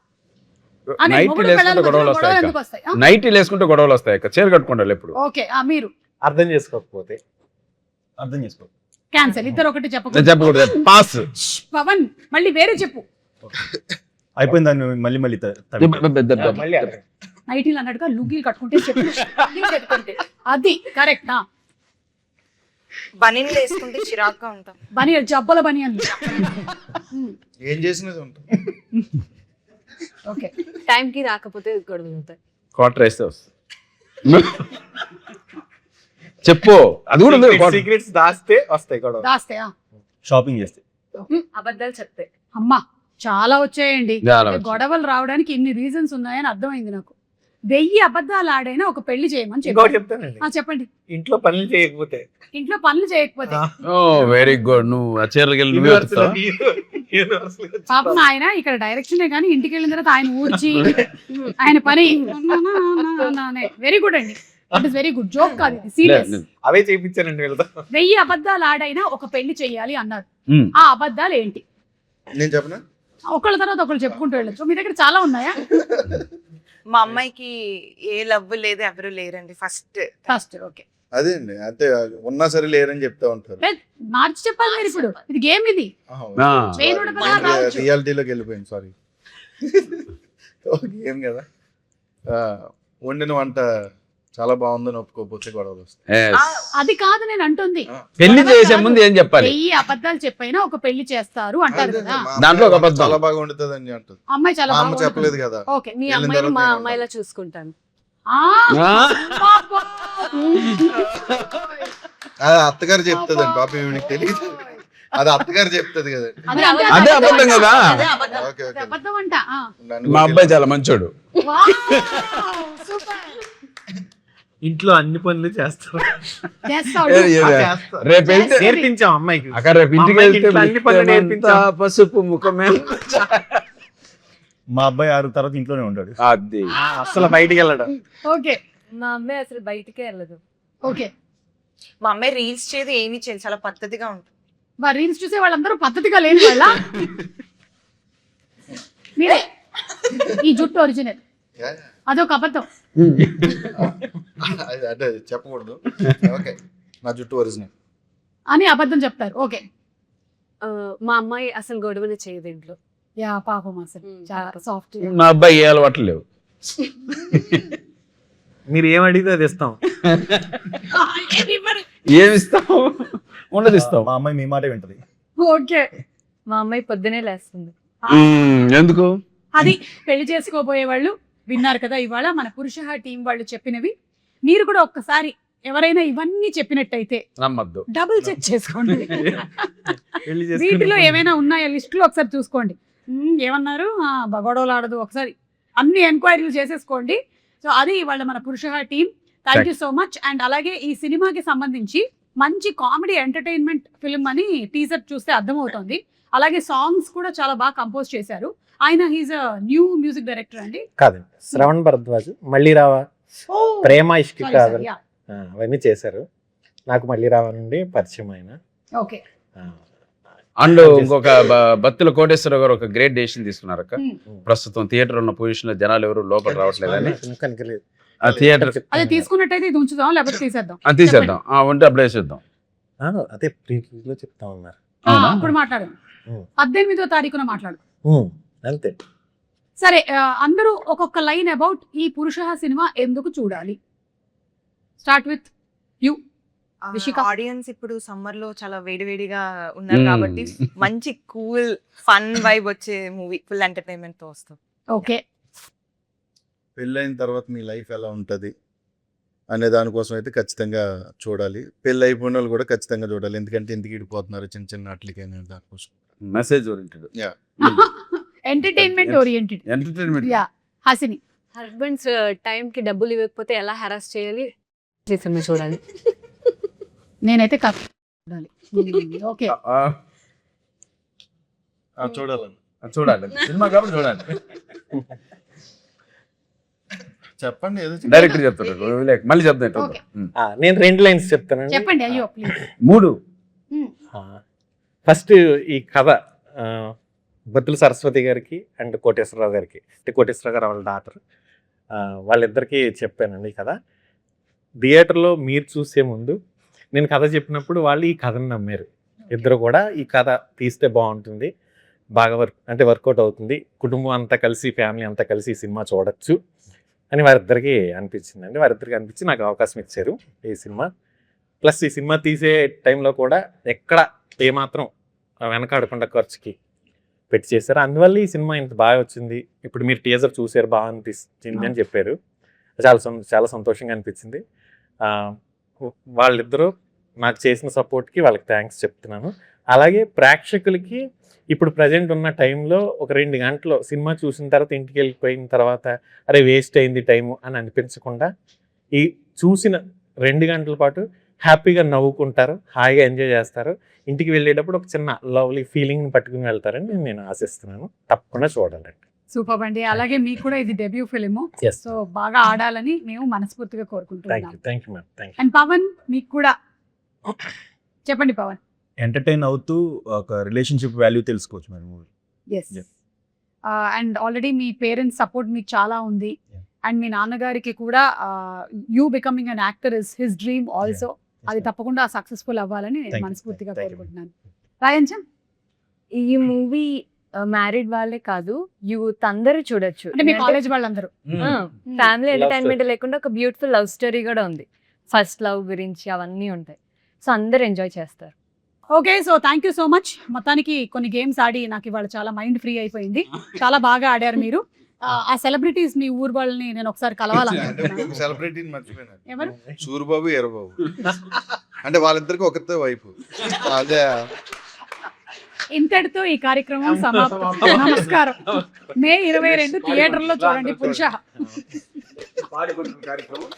నైటీలు వేసుకుంటే గొడవలు వస్తాయి. నైటీలు వేసుకుంటే గొడవలు వస్తాయి. చీర కట్టుకుంటారు ఎప్పుడు. ఓకే మీరు అర్థం చేసుకోకపోతే అర్థం చేసుకో. క్యాన్సిల్. ఇద్దరు ఒకటి చెప్పకూడదు. చెప్పకూడదు. పాస్. పవన్ మళ్ళీ వేరే చెప్పు. అయిపోయింది దాన్ని మళ్ళీ మళ్ళీ మళ్ళీ అర్థం. నైటీలు అన్నట్టుగా లుంగీలు కట్టుకుంటే చెప్పు. లుంగీలు కట్టుకుంటే అది కరెక్ట్. బనీన్లు వేసుకుంటే చిరాగ్గా ఉంటాం. బనియన్ జబ్బల బనియన్. ఏం చేసినది ఉంటుంది. ఓకే టైంకి రాకపోతే గొడవలు అవుతాయి. క్వార్టర్ వేస్తే వస్తుంది. చెప్పు. అది కూడా ఉంది. సీక్రెట్స్ దాస్తే వస్తాయి గొడవ. దాస్తే షాపింగ్ చేస్తే అబద్ధాలు చెప్తే అమ్మా చాలా వచ్చాయండి. చాలా వచ్చాయి. గొడవలు రావడానికి ఇన్ని రీజన్స్ ఉన్నాయని అర్థమైంది నాకు. 1000 అబద్ధాలు ఆడైనా ఒక పెళ్లి చేయమని ఇంకోటి చెప్పారు. చెప్తానండి, చెప్పండి. ఇంట్లో పనులు చేయకపోతే ఇంట్లో పనులు చేయకపోతే ఓ వెరీ గుడ్. నువ్వు ఆ చీరకి వెళ్ళి నువ్వే వస్తావా? పాపం ఆయన ఇక్కడ డైరెక్షన్ కానీ ఇంటికి వెళ్ళిన తర్వాత ఆయన ఊడ్చి ఆయన పని వెరీ గుడ్ అండి. That is very good. Joke కాదు ఇది, సీరియస్. అవే చేయించానండి వీళ్ళతో. 1000 అబద్ధాలు ఆడైనా ఒక పెళ్లి చెయ్యాలి అన్నారు. ఉమ్. ఆ అబద్ధాలు ఏంటి? నేను చెప్పనా? ఒకళ్ళ తర్వాత ఒకళ్ళు చెప్పుకుంటూ వెళ్ళచ్చు. మీ దగ్గర చాలా ఉన్నాయా? మా అమ్మాయికి ఏ లవ్ లేదు, ఎవరు లేరండి. ఫస్ట్ ఓకే అదే అండి, అంతే. ఉన్నా సరే లేరని చెప్తా ఉంటారు. మార్చి చెప్పాలి మీరు. ఇప్పుడు ఇది గేమ్. ఇది వేణుడు పదాలు రావచ్చు. రియాలిటీలోకి వెళ్ళిపోయింది. సారీ. ఏం కదా, వండిన వంట చాలా బాగుందని ఒప్పుకోకపోతే గొడవలు వస్తాయి. అది కాదు నేను అంటుంది. పెళ్లి చేసే ముందు ఏం చెప్పాలి? 1000 అబద్ధాలు చెప్పైనా ఒక పెళ్లి చేస్తారు అంటారు కదా. దాంట్లో ఒక అబద్ధం. చాలా బాగా వండుతుంది అని అంటుంది. అమ్మాయి చాలా మా అమ్మ బాగా చెప్పలేదు కదా. ఓకే మీ వెళ్ళిన అమ్మాయిని తర్వాత మా నేను అమ్మాయిలా చూసుకుంటాను. అది అత్తగారు చెప్తుంది అండి. పాప ఈవిడికి తెలియదు. అది అత్తగారు చెప్తుంది కదా. అదే అబద్ధం కదా. Okay okay. అబద్ధం అంట. మా అబ్బాయి చాలా మంచోడు. ఇంట్లో అన్ని పనులు చేస్తారు. రేపు వెళ్తే నేర్పించాం అమ్మాయికి. అక్కడ రేపు ఇంటికి అమ్మాయికి వెళ్తే ఇంట్లో అన్ని పనులు నేర్పించాం. పసుపు ముఖమే. మా అబ్బాయి 6 తర్వాత ఇంట్లోనే ఉంటాడు. అది అసలు బయటికి వెళ్ళడం. ఓకే మా అమ్మాయి అసలు బయటికే వెళ్ళదు. ఓకే మా అమ్మాయి రీల్స్ చేయదు, ఏమీ చేయదు. చాలా పద్ధతిగా ఉంటుంది. మా రీల్స్ చూసే వాళ్ళందరూ పద్ధతిగా లేని వాళ్ళ. మీరే ఈ జుట్టు ఒరిజినల్, అదొక అబద్ధం. అంటే చెప్పకూడదు. ఓకే, నా జుట్టు ఒరిజినల్ అని అబద్ధం చెప్తారు. ఓకే మా అమ్మాయి అసలు గొడవనే చేయదు ఇంట్లో. యా పాపం అసలు చాలా సాఫ్ట్. మా అబ్బాయి ఏ అలవాట్లు లేవు. మీరు ఏం అడిగితే అది ఇస్తాం. ఏమి ఇస్తావు? ఉండదు ఇస్తాం. మా అమ్మాయి మీ మాటే వింటది. ఓకే మా అమ్మాయి పొద్దునే లేస్తుంది. ఎందుకు? అది పెళ్లి చేసుకోబోయే వాళ్ళు విన్నారు కదా ఇవాళ మన పురుష టీం వాళ్ళు చెప్పినవి. మీరు కూడా ఒక్కసారి ఎవరైనా ఇవన్నీ చెప్పినట్టయితే నమ్మద్దు, డబుల్ చెక్ చేసుకోండి. వీటిలో ఏమైనా ఉన్నాయా లిస్ట్ లో ఒకసారి చూసుకోండి. ఏమన్నారు గొడవలు ఆడదు, ఒకసారి అన్ని ఎంక్వైరీలు చేసేసుకోండి. సో అది ఇవాళ మన పురుష team. Thank you so much. And అలాగే ఈ సినిమాకి సంబంధించి మంచి కామెడీ ఎంటర్టైన్మెంట్ ఫిల్మ్ అని టీజర్ చూస్తే అర్థమవుతుంది. అలాగే సాంగ్స్ కూడా చాలా బాగా కంపోజ్ చేశారు. ఆయన he's a new music director అండి. కాదండి, శ్రవణ్ భరద్వాజ్, మళ్ళీ రావా, ప్రేమ ఇష్కి కాదు, అవన్నీ చేశారు. నాకు మళ్ళీ రావా నుండి పరిచయం ఆయన. ఓకే అండ్ ఇంకొక బత్తుల కోటేశ్వర గారు ఒక గ్రేట్ డెసిషన్ తీసుకున్నారు అక్క. ప్రస్తుతం థియేటర్ ఉన్న పొజిషన్ లో జనాలు ఎవరు లోపల రావట్లేదని ఆ థియేటర్ అదే తీసుకున్నట్టయితే ఇది ఉంచుదాం, లేకపోతే తీసేద్దాం. తీసేద్దాం. ఉంటే అప్లై చేద్దాం. అదే ప్రీలో చెప్తా ఉన్నారు. ఇప్పుడు మాట్లాడు. 18వ తారీఖున మాట్లాడు. అంతే. సరే, అందరూ ఒక్కొక్క లైన్ అబౌట్ ఈ పురుష సినిమా ఎందుకు చూడాలి. Start with you. ఆడియన్స్ ఇప్పుడు సమ్మర్ లో చాలా వేడివేడిగా ఉన్నారు కాబట్టి మంచి కూల్ ఫన్ వైబ్ వచ్చే మూవీ, ఫుల్ ఎంటర్టైన్మెంట్ తో వస్తాం. ఓకే పెళ్ళైన తర్వాత మీ లైఫ్ ఎలా ఉంటుంది, అనే దానికోసం అయితే ఖచ్చితంగా చూడాలి. పెళ్ళి అయిపోయిన వాళ్ళు కూడా ఖచ్చితంగా చూడాలి. ఎందుకంటే ఎందుకు ఇడిపోతున్నారు చిన్న చిన్న వాటికి అనే దానికోసం. Message oriented, entertainment oriented. Entertainment. Yeah, Hasini. Husbands టైంకి డబ్బులు ఇవ్వకపోతే ఎలా హెరాస్ చేయాలి సినిమా చూడాలి. నేనైతే చూడాలి. ఓకే, చూడాలని చూడాలి, సినిమా కాబట్టి చూడాలి. చెప్పండి ఏదో డైరెక్టర్ చెప్తాడు, మళ్ళీ చెప్తాను. Okay. నేను 2 లైన్స్ చెప్తానండి. చెప్పండి. అయ్యో ప్లీజ్. 3. ఫస్ట్ ఈ కథ బత్తుల సరస్వతి గారికి అండ్ కోటేశ్వరరావు గారికి, అంటే కోటేశ్వరరావు గారు వాళ్ళ డాక్టర్, వాళ్ళిద్దరికీ చెప్పానండి ఈ కథ. థియేటర్లో మీరు చూసే ముందు నేను కథ చెప్పినప్పుడు వాళ్ళు ఈ కథను నమ్మారు. ఇద్దరు కూడా ఈ కథ తీస్తే బాగుంటుంది, బాగా వర్కౌట్ అవుతుంది, కుటుంబం అంతా కలిసి, ఫ్యామిలీ అంతా కలిసి ఈ సినిమా చూడొచ్చు అని వారిద్దరికి అనిపించిందండి. వారిద్దరికి అనిపించి నాకు అవకాశం ఇచ్చారు ఈ సినిమా. ప్లస్ ఈ సినిమా తీసే టైంలో కూడా ఎక్కడ ఏమాత్రం వెనకాడకుండా ఖర్చుకి పెట్టి చేశారు. అందువల్ల ఈ సినిమా ఇంత బాగా వచ్చింది. ఇప్పుడు మీరు టీజర్ చూసారు, బాగా అనిపించింది అని చెప్పారు. చాలా సంతోషంగా అనిపించింది. వాళ్ళిద్దరూ నాకు చేసిన సపోర్ట్కి వాళ్ళకి థ్యాంక్స్ చెప్తున్నాను. అలాగే ప్రేక్షకులకి ఇప్పుడు ప్రజెంట్ ఉన్న టైంలో ఒక 2 గంటలు సినిమా చూసిన తర్వాత ఇంటికి వెళ్ళిపోయిన తర్వాత అరే వేస్ట్ అయింది టైము అని అనిపించకుండా ఈ చూసిన 2 గంటల పాటు హ్యాపీగా నవ్వుకుంటారు, హాయిగా ఎంజాయ్ చేస్తారు. ఇంటికి వెళ్ళేటప్పుడు ఒక చిన్న లవ్లీ ఫీలింగ్ని పట్టుకుని వెళ్తారని నేను ఆశిస్తున్నాను. తప్పకుండా చూడాలండి. సూపర్ అండి. అలాగే మీకు కూడా ఇది డెబ్యూ ఫిలిం, Yes. సో బాగా ఆడాలని మేము మనస్ఫూర్తిగా కోరుకుంటున్నాం. Thank you ma'am. Thank you. And Pavan, మీకు కూడా చెప్పండి పవన్. ఎంటర్టైన్ అవుతూ ఒక రిలేషన్షిప్ వాల్యూ తెలుసుకోవచ్చు మరి మూవీ. ఎస్. అండ్ ఆల్రెడీ మీ పేరెంట్స్ సపోర్ట్ మీకు చాలా ఉంది. Yeah. అండ్ మీ నాన్నగారికి కూడా you becoming an actor is his dream also. అది తప్పకుండా సక్సెస్ఫుల్ అవ్వాలని నేను Thank you. మనస్ఫూర్తిగా Thank you. కోరుకుంటున్నాను. రాయంచం, ఈ మూవీ మ్యారీడ్ వాళ్ళే కాదు, యూత్ అందరూ చూడొచ్చు. అంటే మీ కాలేజ్ వాళ్ళందరూ. ఫ్యామిలీ Love ఎంటర్టైన్మెంట్ లేకుండా ఒక బ్యూటిఫుల్ లవ్ స్టోరీ కూడా ఉంది. ఫస్ట్ లవ్ గురించి అవన్నీ ఉంటాయి. సో అందరూ ఎంజాయ్ చేస్తారు. Okay, so thank you so much. మొత్తానికి కొన్ని గేమ్స్ ఆడి నాకు ఇవాళ చాలా మైండ్ ఫ్రీ అయిపోయింది. చాలా బాగా ఆడారు మీరు. ఆ సెలబ్రిటీస్ మీ ఊరు వాళ్ళని నేను ఒకసారి కలవాలనుకుంటున్నాను. సెలబ్రిటీని మర్చిపోయినాను. ఎవరు? సూరిబాబు, ఎర్రబాబు. అంటే వాళ్ళిద్దరికి ఒకరితో వైపు. అదే ఇంతటితో ఈ కార్యక్రమం సమాప్తం. నమస్కారం. మే 22 థియేటర్లో చూడండి పురుష. కార్యక్రమం